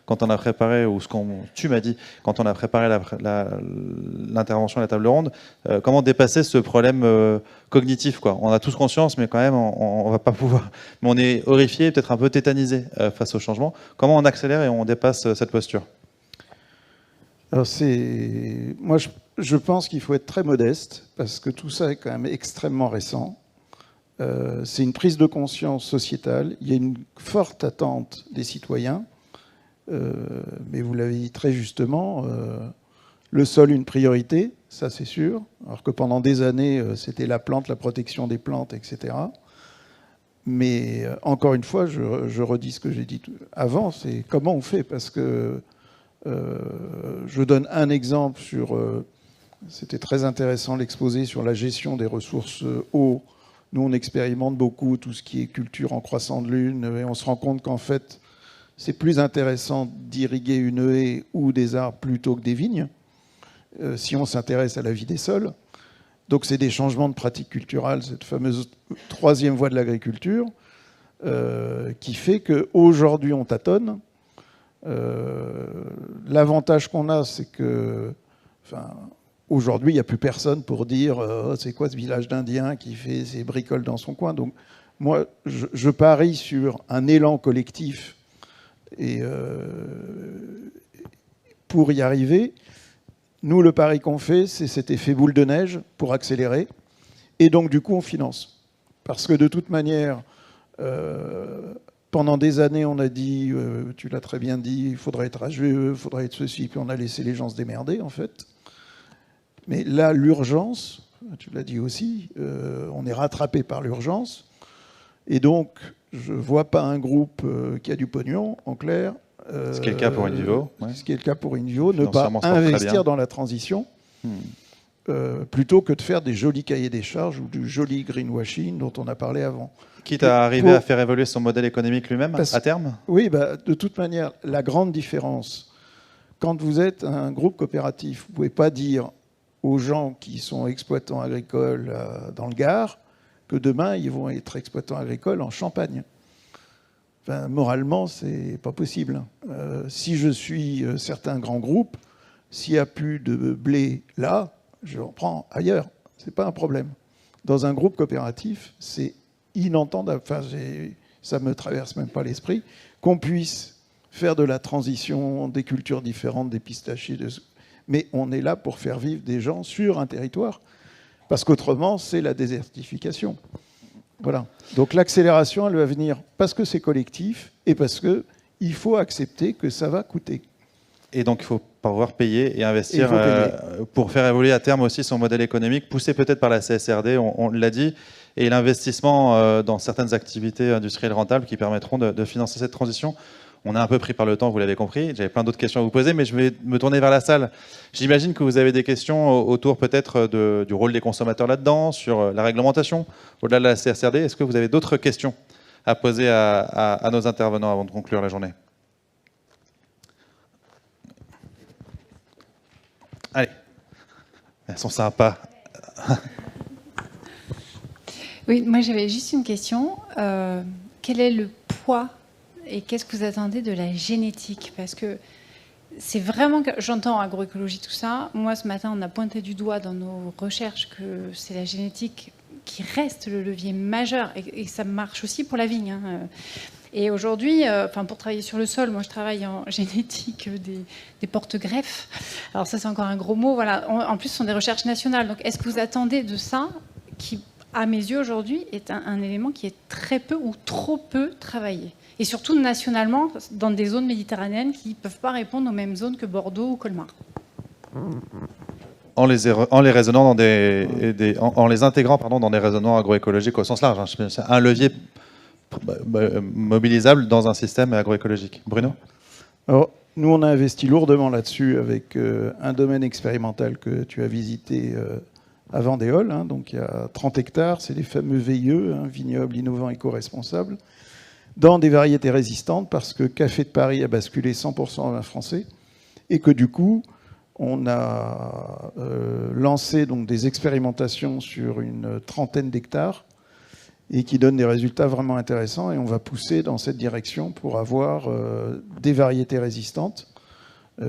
quand on a préparé, ou tu m'as dit quand on a préparé l'intervention à la table ronde, comment dépasser ce problème cognitif, quoi. On a tous conscience, mais quand même, on va pas pouvoir. Mais on est horrifié, peut-être un peu tétanisé face au changement. Comment on accélère et on dépasse cette posture? Alors moi, je pense qu'il faut être très modeste, parce que tout ça est quand même extrêmement récent. C'est une prise de conscience sociétale. Il y a une forte attente des citoyens. Mais vous l'avez dit très justement, le sol une priorité, ça c'est sûr. Alors que pendant des années, c'était la plante, la protection des plantes, etc. Mais encore une fois, je redis ce que j'ai dit avant, c'est comment on fait. Parce que je donne un exemple sur... c'était très intéressant l'exposé sur la gestion des ressources eau. Nous, on expérimente beaucoup tout ce qui est culture en croissant de lune, et on se rend compte qu'en fait, c'est plus intéressant d'irriguer une haie ou des arbres plutôt que des vignes, si on s'intéresse à la vie des sols. Donc c'est des changements de pratiques culturelles, cette fameuse troisième voie de l'agriculture, qui fait qu'aujourd'hui, on tâtonne. L'avantage qu'on a, c'est que... Aujourd'hui, il n'y a plus personne pour dire c'est quoi ce village d'Indiens qui fait ses bricoles dans son coin. Donc, moi, je parie sur un élan collectif. Et pour y arriver, nous, le pari qu'on fait, c'est cet effet boule de neige pour accélérer. Et donc, du coup, on finance. Parce que de toute manière, pendant des années, on a dit, tu l'as très bien dit, il faudrait être HVE, il faudrait être ceci, puis on a laissé les gens se démerder, en fait. Mais là, l'urgence, tu l'as dit aussi, on est rattrapé par l'urgence. Et donc, je ne vois pas un groupe qui a du pognon, en clair. Ce qui est le cas pour Invio. Ouais. Ce qui est le cas pour Invio, ne pas investir dans la transition, plutôt que de faire des jolis cahiers des charges ou du joli greenwashing dont on a parlé avant. Quitte à arriver à faire évoluer son modèle économique lui-même, à terme? Oui, de toute manière, la grande différence, quand vous êtes un groupe coopératif, vous ne pouvez pas dire aux gens qui sont exploitants agricoles dans le Gard que demain, ils vont être exploitants agricoles en Champagne. Enfin, moralement, c'est pas possible. Si je suis certains grands groupes, s'il n'y a plus de blé là, je en prends ailleurs. C'est pas un problème. Dans un groupe coopératif, c'est inentendable. Enfin, ça me traverse même pas l'esprit qu'on puisse faire de la transition, des cultures différentes, des pistachiers, mais on est là pour faire vivre des gens sur un territoire, parce qu'autrement, c'est la désertification. Voilà. Donc l'accélération, elle va venir parce que c'est collectif et parce qu'il faut accepter que ça va coûter. Et donc, il faut pouvoir payer et investir pour faire évoluer à terme aussi son modèle économique, poussé peut-être par la CSRD, on l'a dit, et l'investissement dans certaines activités industrielles rentables qui permettront de financer cette transition. On a un peu pris par le temps, vous l'avez compris. J'avais plein d'autres questions à vous poser, mais je vais me tourner vers la salle. J'imagine que vous avez des questions autour peut-être du rôle des consommateurs là-dedans, sur la réglementation, au-delà de la CSRD. Est-ce que vous avez d'autres questions à poser à nos intervenants avant de conclure la journée? Allez, elles sont sympas. Oui, moi j'avais juste une question. Quel est le poids et qu'est-ce que vous attendez de la génétique? Parce que c'est vraiment... J'entends agroécologie, tout ça. Moi, ce matin, on a pointé du doigt dans nos recherches que c'est la génétique qui reste le levier majeur. Et ça marche aussi pour la vigne. Hein. Et aujourd'hui, pour travailler sur le sol, moi, je travaille en génétique des porte-greffes. Alors ça, c'est encore un gros mot. Voilà. En plus, ce sont des recherches nationales. Donc, est-ce que vous attendez de ça, qui, à mes yeux, aujourd'hui, est un élément qui est très peu ou trop peu travaillé? Et surtout nationalement, dans des zones méditerranéennes qui ne peuvent pas répondre aux mêmes zones que Bordeaux ou Colmar. En les raisonnant en les intégrant dans des raisonnements agroécologiques au sens large. Hein. C'est un levier mobilisable dans un système agroécologique. Bruno? Alors, nous, on a investi lourdement là-dessus avec un domaine expérimental que tu as visité à Vendéol. Hein, donc, il y a 30 hectares. C'est les fameux VIE, hein, vignobles innovants éco-responsables. dans des variétés résistantes, parce que Café de Paris a basculé 100% en vin français, et que du coup, on a lancé donc des expérimentations sur une trentaine d'hectares, et qui donnent des résultats vraiment intéressants, et on va pousser dans cette direction pour avoir des variétés résistantes,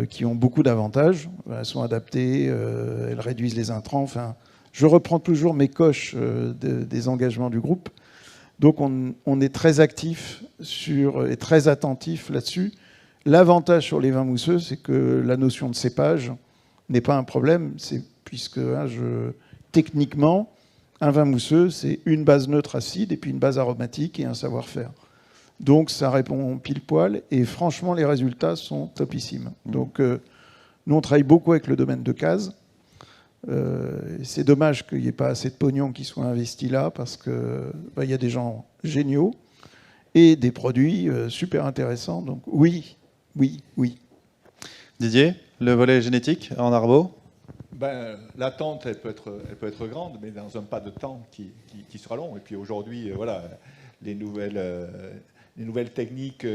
qui ont beaucoup d'avantages. Elles sont adaptées, elles réduisent les intrants. Enfin, je reprends toujours mes coches des engagements du groupe. Donc on est très actif et très attentif là-dessus. L'avantage sur les vins mousseux, c'est que la notion de cépage n'est pas un problème, puisque techniquement, un vin mousseux, c'est une base neutre acide et puis une base aromatique et un savoir-faire. Donc ça répond pile poil, et franchement les résultats sont topissimes. Donc nous on travaille beaucoup avec le domaine de Cazes. C'est dommage qu'il n'y ait pas assez de pognon qui soit investi là, parce que y a des gens géniaux et des produits super intéressants. Donc oui. Didier, le volet génétique en Arbo? L'attente, elle peut être grande, mais dans un pas de temps qui sera long. Et puis aujourd'hui, les nouvelles techniques,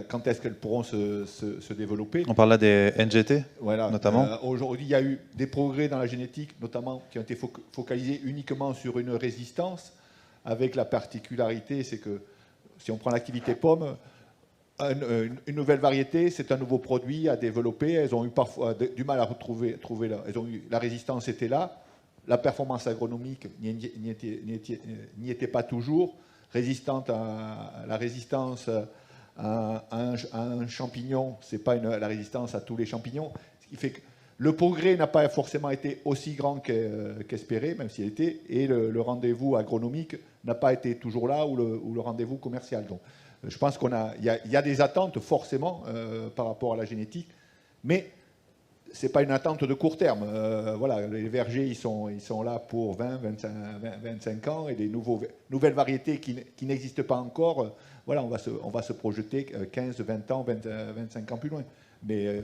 quand est-ce qu'elles pourront se développer? On parle là des NGT, notamment. Aujourd'hui, il y a eu des progrès dans la génétique, notamment qui ont été focalisés uniquement sur une résistance, avec la particularité, c'est que si on prend l'activité pomme, une nouvelle variété, c'est un nouveau produit à développer. Elles ont eu parfois du mal à trouver la résistance était là, la performance agronomique n'y était pas toujours. La résistance à un champignon, c'est pas la résistance à tous les champignons. Ce qui fait que le progrès n'a pas forcément été aussi grand qu'espéré, même s'il était, et le rendez-vous agronomique n'a pas été toujours là, ou le rendez-vous commercial. Donc, je pense qu'il y a des attentes forcément par rapport à la génétique, mais ce n'est pas une attente de court terme. Les vergers, ils sont là pour 20, 25 ans, et des nouvelles variétés qui n'existent pas encore, on va se projeter 15, 20 ans, 25 ans plus loin. Mais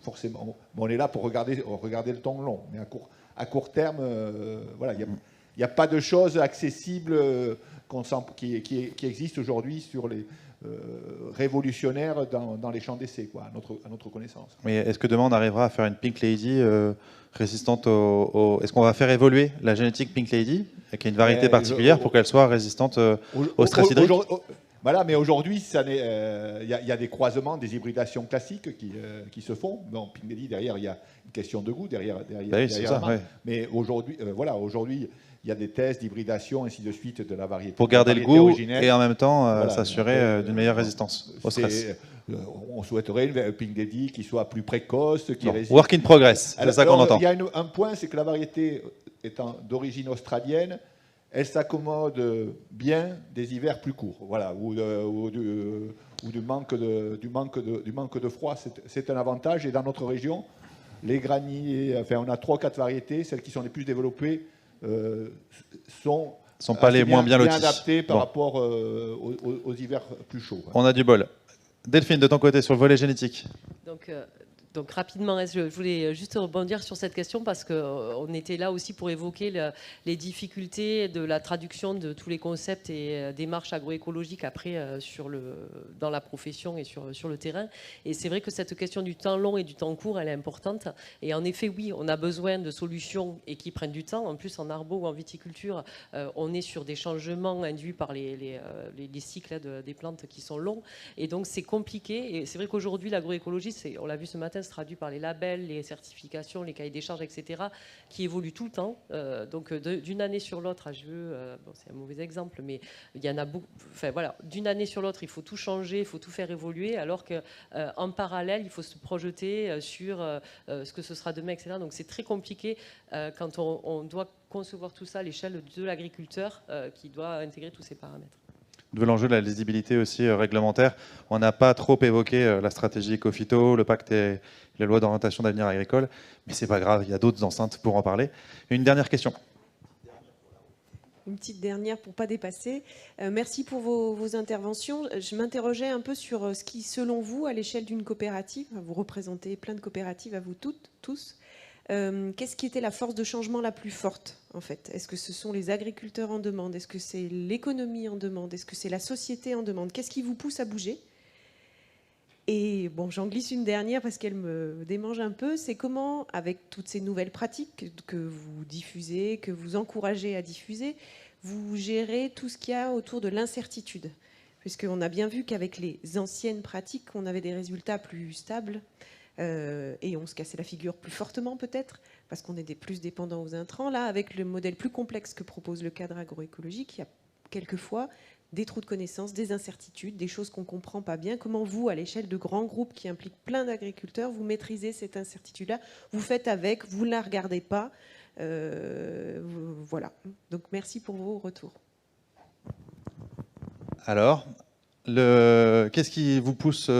forcément, on est là pour regarder le temps long. Mais à court terme, il n'y a pas de choses accessibles qui existent aujourd'hui sur les révolutionnaires dans les champs d'essai, à notre connaissance. Mais est-ce que demain on arrivera à faire une Pink Lady résistante Est-ce qu'on va faire évoluer la génétique Pink Lady, qui a une variété particulière, pour qu'elle soit résistante au stress hydrique? Mais aujourd'hui, il y a des croisements, des hybridations classiques qui se font. Dans Pink Lady, derrière, il y a une question de goût, derrière ça, ouais. Mais aujourd'hui, il y a des tests d'hybridation, ainsi de suite, de la variété. Pour garder le goût originelle. Et en même temps s'assurer d'une meilleure résistance au stress. On souhaiterait une Pink Lady qui soit plus précoce, qui résiste. Work in progress, c'est ça qu'on entend. Il y a un point, c'est que la variété étant d'origine australienne, elle s'accommode bien des hivers plus courts, ou du manque de froid. C'est un avantage. Et dans notre région, les graniers, on a 3-4 variétés, celles qui sont les plus développées sont pas les moins bien loties, adaptées par rapport aux hivers plus chauds. On a du bol. Delphine, de ton côté, sur le volet génétique. Donc rapidement, je voulais juste rebondir sur cette question, parce qu'on était là aussi pour évoquer les difficultés de la traduction de tous les concepts et démarches agroécologiques après dans la profession et sur le terrain. Et c'est vrai que cette question du temps long et du temps court, elle est importante. Et en effet, oui, on a besoin de solutions et qui prennent du temps. En plus, en arbo ou en viticulture, on est sur des changements induits par les cycles des plantes qui sont longs. Et donc c'est compliqué. Et c'est vrai qu'aujourd'hui, l'agroécologie, on l'a vu ce matin, se traduit par les labels, les certifications, les cahiers des charges, etc., qui évoluent tout le temps. Donc d'une année sur l'autre, c'est un mauvais exemple, mais il y en a beaucoup. D'une année sur l'autre, il faut tout changer, il faut tout faire évoluer, alors qu'en parallèle, il faut se projeter sur ce que ce sera demain, etc. Donc c'est très compliqué quand on doit concevoir tout ça à l'échelle de l'agriculteur qui doit intégrer tous ces paramètres. De l'enjeu de la lisibilité aussi réglementaire. On n'a pas trop évoqué la stratégie Ecophyto, le pacte et les lois d'orientation d'avenir agricole, mais c'est pas grave, il y a d'autres enceintes pour en parler. Une dernière question. Une petite dernière pour ne pas dépasser. Merci pour vos interventions. Je m'interrogeais un peu sur ce qui, selon vous, à l'échelle d'une coopérative, vous représentez plein de coopératives à vous tous, qu'est-ce qui était la force de changement la plus forte, en fait? Est-ce que ce sont les agriculteurs en demande? Est-ce que c'est l'économie en demande? Est-ce que c'est la société en demande? Qu'est-ce qui vous pousse à bouger? Et bon, j'en glisse une dernière parce qu'elle me démange un peu. C'est comment, avec toutes ces nouvelles pratiques que vous diffusez, que vous encouragez à diffuser, vous gérez tout ce qu'il y a autour de l'incertitude? Puisqu'on a bien vu qu'avec les anciennes pratiques, on avait des résultats plus stables et on se cassait la figure plus fortement peut-être, parce qu'on est plus dépendant aux intrants. Là, avec le modèle plus complexe que propose le cadre agroécologique, il y a quelquefois des trous de connaissances, des incertitudes, des choses qu'on ne comprend pas bien. Comment vous, à l'échelle de grands groupes qui impliquent plein d'agriculteurs, vous maîtrisez cette incertitude-là? Vous faites avec, vous ne la regardez pas. Voilà. Donc merci pour vos retours. Alors, qu'est-ce qui vous pousse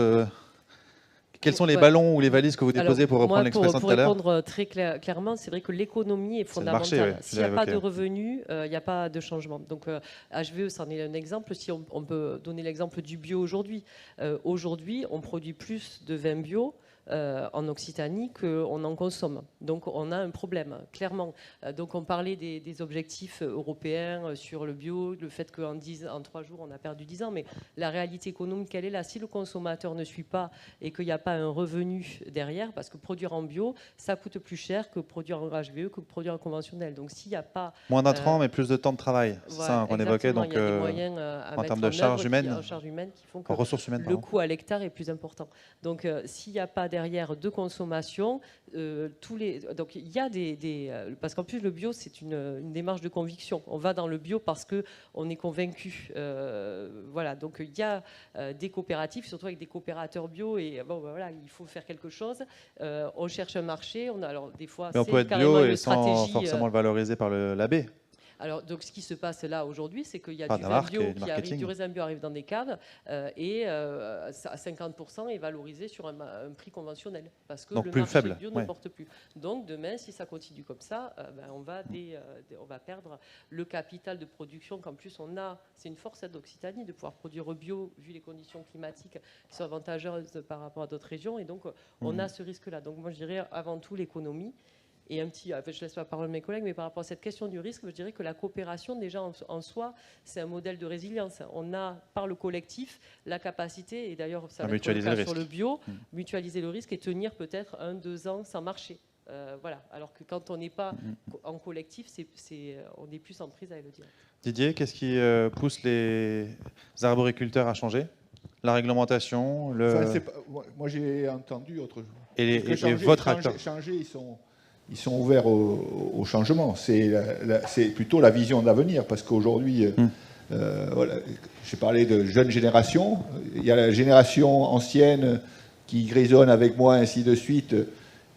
quels sont les ballons ou les valises que vous déposez pour reprendre l'expression tout à l'heure? Pour répondre très clairement, c'est vrai que l'économie est fondamentale. Marché, ouais, s'il n'y a pas de revenus, il n'y a pas de changement. Donc HVE, c'en est un exemple. Si on peut donner l'exemple du bio aujourd'hui. Aujourd'hui, on produit plus de vin bio en Occitanie qu'on en consomme. Donc on a un problème, clairement. Donc on parlait des objectifs européens sur le bio, le fait qu'en 3 jours on a perdu 10 ans, mais la réalité économique, elle est là. Si le consommateur ne suit pas et qu'il n'y a pas un revenu derrière, parce que produire en bio, ça coûte plus cher que produire en HVE, que produire en conventionnel. Donc s'il n'y a pas... Moins d'intrants, mais plus de temps de travail. C'est ça qu'on évoquait. Donc, il y a des moyens en termes de charges humaines, qui font que ressources humaines, le coût à l'hectare est plus important. Donc s'il n'y a pas derrière de consommation, donc il y a parce qu'en plus le bio c'est une démarche de conviction. On va dans le bio parce que on est convaincu. Voilà, donc il y a des coopératives, surtout avec des coopérateurs bio, et bon voilà, il faut faire quelque chose. On cherche un marché. Alors des fois, mais on peut être bio et sans forcément le valoriser par la baie. Alors, donc, ce qui se passe là aujourd'hui, c'est qu'il y a du vin bio qui arrive, du raisin bio arrive dans des caves et à 50% est valorisé sur un prix conventionnel parce que donc le plus marché faible, bio ne porte plus. Donc demain, si ça continue comme ça, on va perdre le capital de production qu'en plus on a. C'est une force d'Occitanie de pouvoir produire bio vu les conditions climatiques qui sont avantageuses par rapport à d'autres régions, et donc on a ce risque-là. Donc moi, je dirais avant tout l'économie. Et je laisse la parole à mes collègues, mais par rapport à cette question du risque, je dirais que la coopération, déjà en soi, c'est un modèle de résilience. On a, par le collectif, la capacité, et d'ailleurs ça va être le cas sur le bio, mutualiser le risque et tenir peut-être 1-2 ans sans marcher. Voilà. Alors que quand on n'est pas en collectif, on est plus en prise avec le direct. Didier, qu'est-ce qui pousse les arboriculteurs à changer? La réglementation Moi j'ai entendu autre chose. Et votre acteur changer, ils sont ouverts au changement. C'est plutôt la vision d'avenir, parce qu'aujourd'hui, voilà, j'ai parlé de jeunes générations. Il y a la génération ancienne qui grisonne avec moi, ainsi de suite.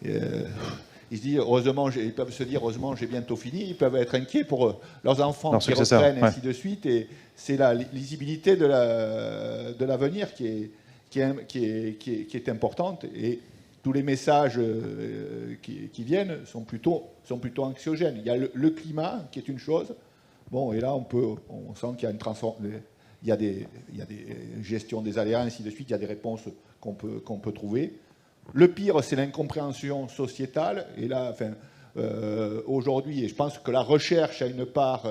Ils peuvent se dire heureusement j'ai bientôt fini. Ils peuvent être inquiets pour leurs enfants qui reprennent, ainsi de suite. Et c'est la lisibilité de l'avenir qui est importante. Et tous les messages qui viennent sont plutôt anxiogènes. Il y a le climat qui est une chose. Bon, et là on sent qu'il y a il y a des gestions des aléas, ainsi de suite. Il y a des réponses qu'on peut trouver. Le pire, c'est l'incompréhension sociétale. Et là, aujourd'hui, et je pense que la recherche a une part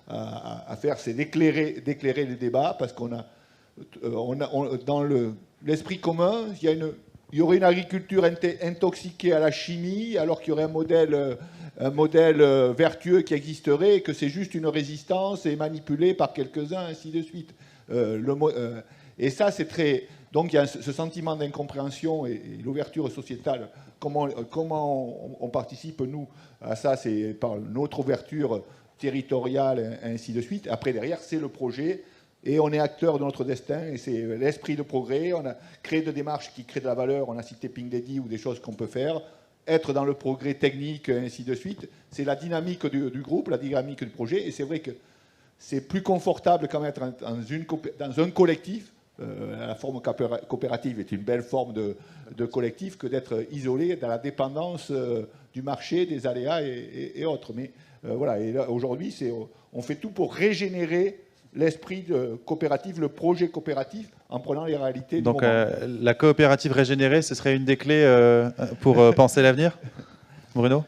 à faire, c'est d'éclairer les débats, parce qu'on a dans l'esprit commun, il y aurait une agriculture intoxiquée à la chimie, alors qu'il y aurait un modèle vertueux qui existerait, et que c'est juste une résistance et manipulée par quelques-uns, ainsi de suite. Et ça, c'est très... Donc il y a ce sentiment d'incompréhension et l'ouverture sociétale. Comment on participe, nous, à ça? C'est par notre ouverture territoriale, ainsi de suite. Après, derrière, c'est le projet. Et on est acteur de notre destin, et c'est l'esprit de progrès. On a créé des démarches qui créent de la valeur. On a cité Pink Lady ou des choses qu'on peut faire. Être dans le progrès technique, ainsi de suite. C'est la dynamique du groupe, la dynamique du projet. Et c'est vrai que c'est plus confortable quand même être dans un collectif. La forme coopérative est une belle forme de collectif que d'être isolé dans la dépendance du marché, des aléas et autres. Mais voilà, et là, aujourd'hui, on fait tout pour régénérer l'esprit coopératif, le projet coopératif, en prenant les réalités du moment. Donc la coopérative régénérée, ce serait une des clés pour penser l'avenir? Bruno?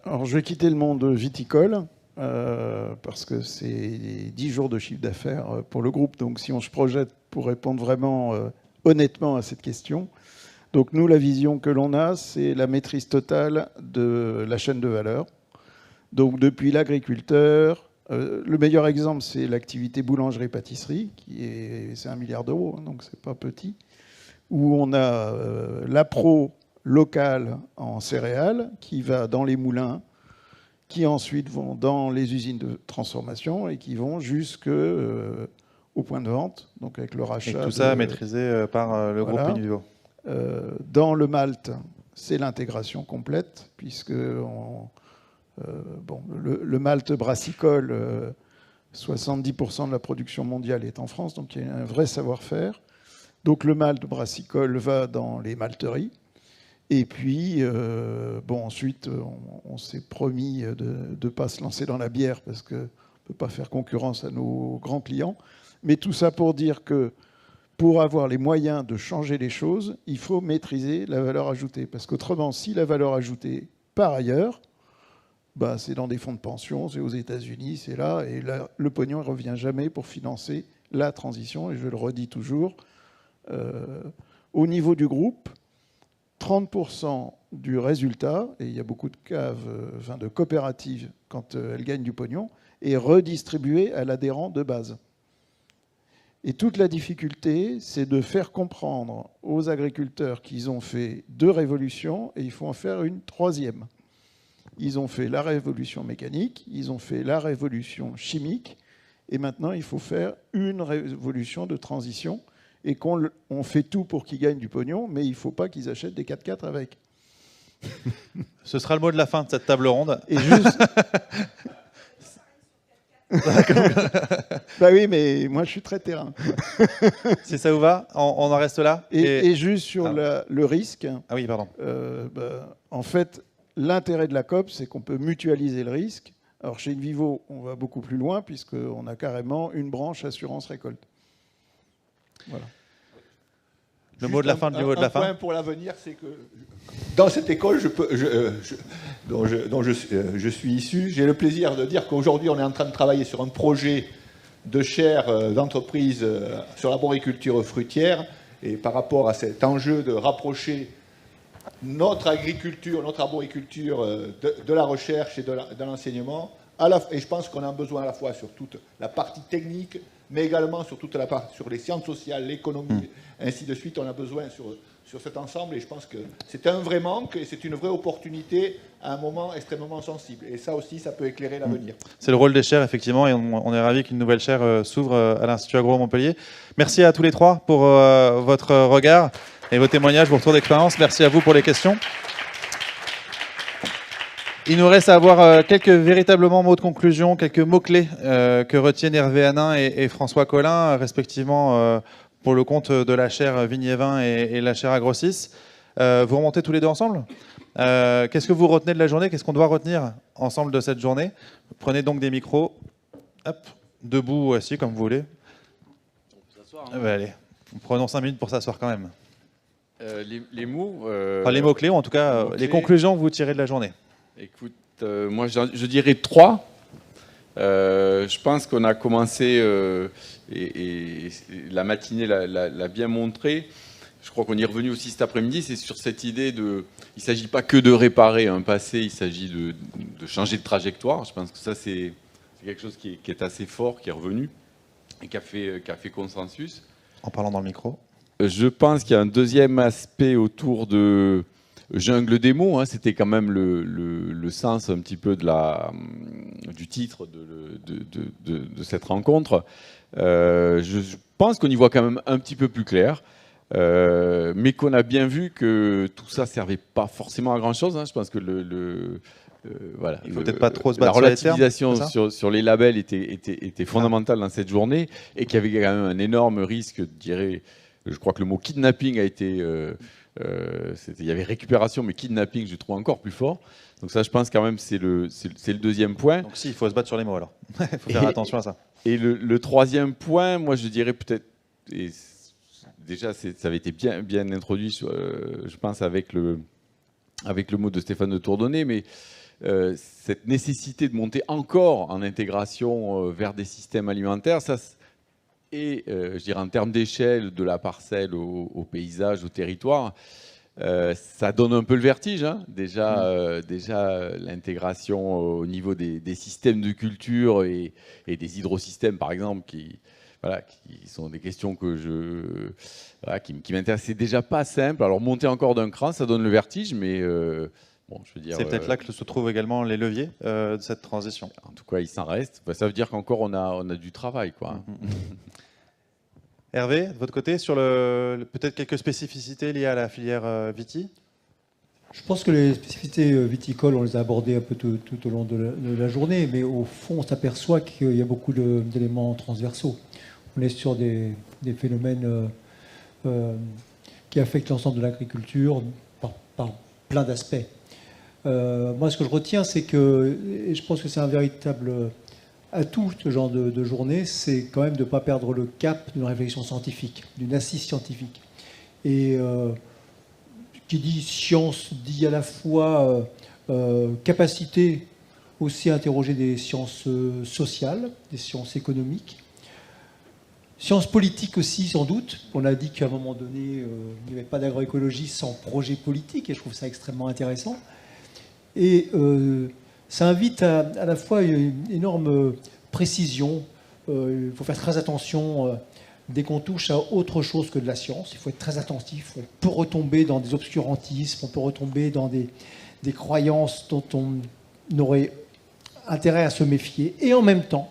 Alors, je vais quitter le monde viticole parce que c'est 10 jours de chiffre d'affaires pour le groupe. Donc, si on se projette pour répondre vraiment honnêtement à cette question, donc nous, la vision que l'on a, c'est la maîtrise totale de la chaîne de valeur. Donc, depuis l'agriculteur, le meilleur exemple, c'est l'activité boulangerie-pâtisserie, c'est 1 milliard d'euros, hein, donc c'est pas petit, où on a l'appro local en céréales qui va dans les moulins, qui ensuite vont dans les usines de transformation et qui vont jusqu'au point de vente, donc avec le rachat. Et tout ça maîtrisé par le voilà. groupe Univivo. Dans le malt, c'est l'intégration complète, puisque le malt brassicole, 70% de la production mondiale est en France, donc il y a un vrai savoir-faire. Donc le malt brassicole va dans les malteries. Et puis, ensuite, on s'est promis de ne pas se lancer dans la bière parce qu'on ne peut pas faire concurrence à nos grands clients. Mais tout ça pour dire que pour avoir les moyens de changer les choses, il faut maîtriser la valeur ajoutée. Parce qu'autrement, si la valeur ajoutée part ailleurs, c'est dans des fonds de pension, c'est aux États-Unis, c'est là. Et là, le pognon ne revient jamais pour financer la transition. Et je le redis toujours, au niveau du groupe, 30% du résultat, et il y a beaucoup de caves, de coopératives, quand elles gagnent du pognon, est redistribué à l'adhérent de base. Et toute la difficulté, c'est de faire comprendre aux agriculteurs qu'ils ont fait 2 révolutions et il faut en faire une 3e. Ils ont fait la révolution mécanique, ils ont fait la révolution chimique, et maintenant il faut faire une révolution de transition. Et qu'on fait tout pour qu'ils gagnent du pognon, mais il ne faut pas qu'ils achètent des 4x4 avec. Ce sera le mot de la fin de cette table ronde. Et juste... oui, mais moi je suis très terrain. Si ça vous va, on en reste là. Et juste sur le risque. Ah oui, pardon. En fait, l'intérêt de la COP, c'est qu'on peut mutualiser le risque. Alors chez Univivo, on va beaucoup plus loin, puisqu'on a carrément une branche assurance récolte. Voilà. Le mot de la fin du mot de la fin. Un point pour l'avenir, c'est que dans cette école dont je suis issu, j'ai le plaisir de dire qu'aujourd'hui, on est en train de travailler sur un projet de chaire d'entreprise sur l'arboriculture fruitière. Et par rapport à cet enjeu de rapprocher notre agriculture, notre arboriculture de la recherche et de l'enseignement, et je pense qu'on a besoin à la fois sur toute la partie technique, mais également sur toute la partie sur les sciences sociales, l'économie, ainsi de suite. On a besoin sur cet ensemble, et je pense que c'est un vrai manque et c'est une vraie opportunité à un moment extrêmement sensible. Et ça aussi, ça peut éclairer l'avenir. C'est le rôle des chaires, effectivement, et on est ravis qu'une nouvelle chaire s'ouvre à l'Institut Agro Montpellier. Merci à tous les 3 pour votre regard et vos témoignages, vos retours d'expérience. Merci à vous pour les questions. Il nous reste à avoir quelques véritablement mots de conclusion, quelques mots-clés que retiennent Hervé Hanin et François Collin, respectivement pour le compte de la chaire Vignes et Vins et la chaire Agro6. Vous remontez tous les 2 ensemble. Qu'est-ce que vous retenez de la journée? Qu'est-ce qu'on doit retenir ensemble de cette journée? Prenez donc des micros. Hop, debout ou assis, comme vous voulez. On peut s'asseoir, hein. Allez, prenons 5 minutes pour s'asseoir quand même. Les mots... Enfin, les mots-clés, ou en tout cas les conclusions que vous tirez de la journée. Écoute, moi je dirais 3. Je pense qu'on a commencé, et la matinée l'a bien montré. Je crois qu'on y est revenu aussi cet après-midi. C'est sur cette idée de... Il ne s'agit pas que de réparer un passé, il s'agit de changer de trajectoire. Je pense que ça, c'est quelque chose qui est assez fort, qui est revenu et qui a fait consensus. En parlant dans le micro. Je pense qu'il y a un deuxième aspect autour de... Jungle des mots, hein, c'était quand même le sens un petit peu du titre de cette rencontre. Je pense qu'on y voit quand même un petit peu plus clair, mais qu'on a bien vu que tout ça ne servait pas forcément à grand-chose. Hein. Je pense que voilà, il ne faut peut-être pas trop se battre la relativisation sur les labels était fondamentale dans cette journée, et qu'il y avait quand même un énorme risque, je crois que le mot kidnapping a été... il y avait récupération, mais kidnapping, je trouve encore plus fort. Donc ça, je pense quand même, c'est le deuxième point. Donc si, il faut se battre sur les mots alors. Il faut faire attention à ça. Et le troisième point, moi je dirais peut-être, et déjà ça avait été bien introduit, je pense, avec avec le mot de Stéphane de Tourdonnet, mais cette nécessité de monter encore en intégration vers des systèmes alimentaires, ça, et je dirais en termes d'échelle de la parcelle au paysage, au territoire, ça donne un peu le vertige. Hein. Déjà l'intégration au niveau des systèmes de culture et des hydrosystèmes, par exemple, qui sont des questions qui m'intéressent. C'est déjà pas simple. Alors monter encore d'un cran, ça donne le vertige, mais bon, je veux dire. C'est peut-être là que se trouvent également les leviers de cette transition. En tout cas, il s'en reste. Ça veut dire qu'encore on a du travail, quoi. Hervé, de votre côté, sur peut-être quelques spécificités liées à la filière Viti? Je pense que les spécificités viticoles, on les a abordées un peu tout au long de la journée, mais au fond, on s'aperçoit qu'il y a beaucoup d'éléments transversaux. On est sur des phénomènes qui affectent l'ensemble de l'agriculture par plein d'aspects. Moi, ce que je retiens, c'est que, et je pense que c'est un véritable atout, ce genre de journée, c'est quand même de ne pas perdre le cap d'une réflexion scientifique, d'une assise scientifique. Et qui dit science dit à la fois capacité aussi à interroger des sciences sociales, des sciences économiques, sciences politiques aussi sans doute. On a dit qu'à un moment donné, il n'y avait pas d'agroécologie sans projet politique, et je trouve ça extrêmement intéressant. Et ça invite à la fois une énorme précision. Il faut faire très attention dès qu'on touche à autre chose que de la science. Il faut être très attentif. On peut retomber dans des obscurantismes, on peut retomber dans des croyances dont on aurait intérêt à se méfier. Et en même temps,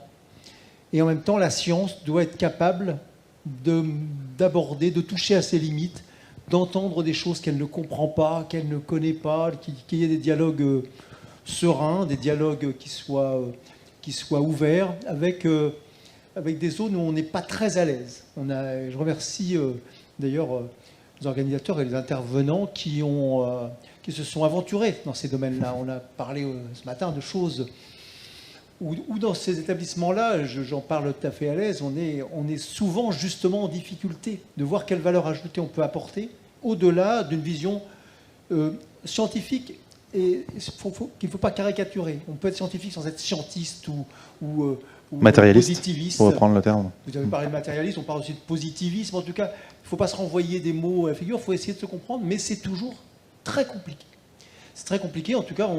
la science doit être capable d'aborder, de toucher à ses limites, d'entendre des choses qu'elle ne comprend pas, qu'elle ne connaît pas, qu'il y ait des dialogues sereins, des dialogues qui soient ouverts, avec des zones où on n'est pas très à l'aise. Je remercie d'ailleurs les organisateurs et les intervenants qui se sont aventurés dans ces domaines-là. On a parlé ce matin de choses où dans ces établissements-là, j'en parle tout à fait à l'aise, on est souvent justement en difficulté de voir quelle valeur ajoutée on peut apporter au-delà d'une vision scientifique et qu'il ne faut pas caricaturer. On peut être scientifique sans être scientiste ou matérialiste, positiviste. Pour reprendre le terme. Vous avez parlé de matérialisme, on parle aussi de positivisme. En tout cas, il ne faut pas se renvoyer des mots à la figure, il faut essayer de se comprendre, mais c'est toujours très compliqué. C'est très compliqué, en tout cas,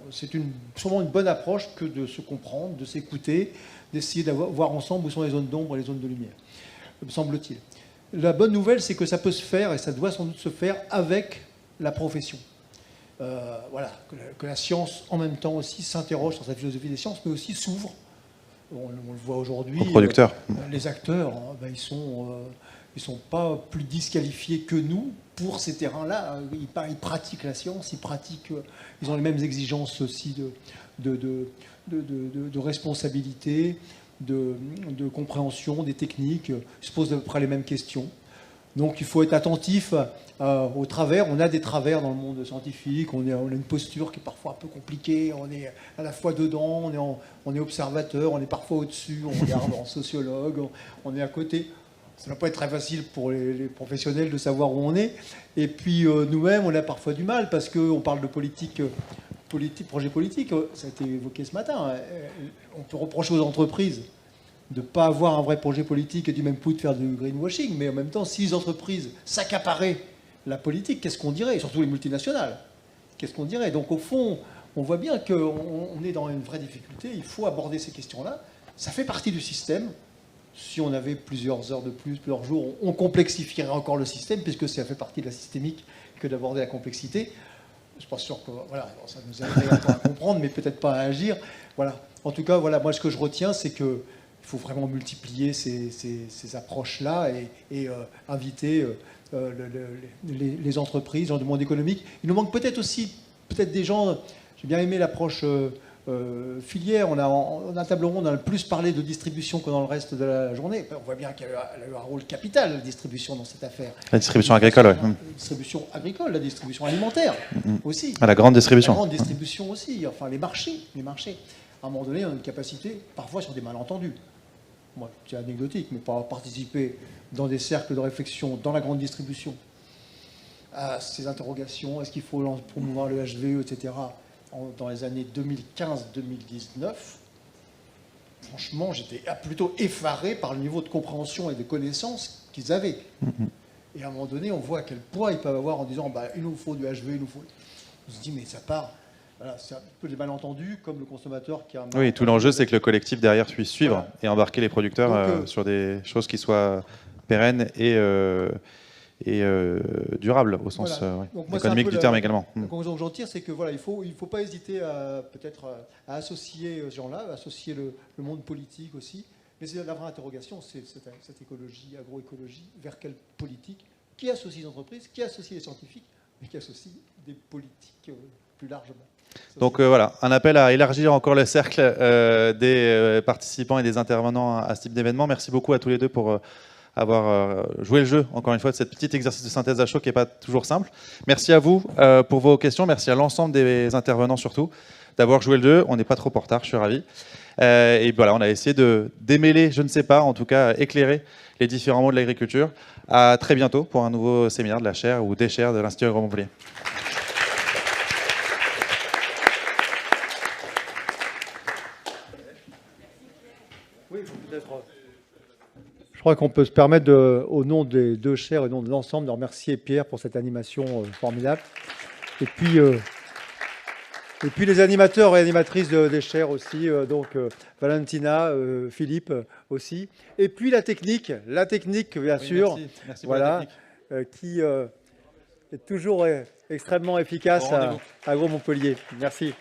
c'est sûrement une bonne approche que de se comprendre, de s'écouter, d'essayer de voir ensemble où sont les zones d'ombre et les zones de lumière, me semble-t-il. La bonne nouvelle, c'est que ça peut se faire, et ça doit sans doute se faire avec la profession. Voilà, que la science, en même temps aussi, s'interroge sur sa philosophie des sciences, mais aussi s'ouvre. On le voit aujourd'hui. Producteurs. Les acteurs, ils sont pas plus disqualifiés que nous pour ces terrains-là. Ils pratiquent la science, ils ont les mêmes exigences aussi de responsabilité, de compréhension des techniques. Ils se posent à peu près les mêmes questions. Donc il faut être attentif aux travers. On a des travers dans le monde scientifique, on a une posture qui est parfois un peu compliquée, on est à la fois dedans, on est observateur, on est parfois au-dessus, on regarde en sociologue, on est à côté. Ça ne va pas être très facile pour les professionnels de savoir où on est. Et puis nous-mêmes, on a parfois du mal parce qu'on parle de politique, projet politique, ça a été évoqué ce matin. On peut reprocher aux entreprises de ne pas avoir un vrai projet politique et du même coup de faire du greenwashing, mais en même temps, si les entreprises s'accaparaient la politique, qu'est-ce qu'on dirait? Et surtout les multinationales, qu'est-ce qu'on dirait? Donc au fond, on voit bien qu'on est dans une vraie difficulté, il faut aborder ces questions-là. Ça fait partie du système. Si on avait plusieurs heures de plus, plusieurs jours, on complexifierait encore le système, puisque ça fait partie de la systémique que d'aborder la complexité. Je ne suis pas sûr que ça nous aiderait à comprendre, mais peut-être pas à agir. Voilà. En tout cas, moi, ce que je retiens, c'est qu'il faut vraiment multiplier ces approches-là et inviter les entreprises, les gens du monde économique. Il nous manque peut-être aussi des gens. J'ai bien aimé l'approche filière. On a table ronde, on a le plus parlé de distribution que dans le reste de la journée. On voit bien qu'elle a eu un rôle capital, la distribution, dans cette affaire. La distribution agricole, oui. La distribution agricole, la distribution alimentaire aussi. La grande distribution. La grande distribution aussi, enfin les marchés. À un moment donné, on a une capacité, parfois sur des malentendus. Moi, c'est anecdotique, mais pas participer dans des cercles de réflexion dans la grande distribution à ces interrogations. Est-ce qu'il faut promouvoir le HVE, etc. Dans les années 2015-2019, franchement, j'étais plutôt effaré par le niveau de compréhension et de connaissances qu'ils avaient. Et à un moment donné, on voit quel poids ils peuvent avoir en disant bah, il nous faut du HVE, il nous faut. On se dit mais ça part. Voilà, c'est un peu des malentendus, comme le consommateur qui a. Oui, tout l'enjeu, c'est que le collectif derrière puisse suivre Voilà. et embarquer les producteurs Donc, sur des choses qui soient pérennes et durables au sens Donc moi, économique du terme également. La conclusion que j'en tire, c'est que voilà, il faut pas hésiter à peut-être à associer ce genre-là, à associer le monde politique aussi. Mais c'est la vraie interrogation, c'est cette écologie, agroécologie, vers quelle politique, qui associe les entreprises, qui associe les scientifiques, mais qui associe des politiques plus largement. Donc voilà, un appel à élargir encore le cercle des participants et des intervenants à ce type d'événement. Merci beaucoup à tous les deux pour avoir joué le jeu, encore une fois, de cette petite exercice de synthèse à chaud qui n'est pas toujours simple. Merci à vous pour vos questions, merci à l'ensemble des intervenants surtout d'avoir joué le jeu. On n'est pas trop en retard, je suis ravi. Et voilà, on a essayé de démêler, je ne sais pas, en tout cas éclairer les différents mots de l'agriculture. À très bientôt pour un nouveau séminaire de la chaire ou des chaires de l'Institut Agro-Montpellier. Oui, peut-être. Je crois qu'on peut se permettre, au nom des deux chaires et au nom de l'ensemble, de remercier Pierre pour cette animation formidable. Et puis les animateurs et animatrices des chaires aussi, donc Valentina, Philippe aussi. Et puis la technique bien sûr, merci voilà, qui est toujours extrêmement efficace à Agro-Montpellier. Merci.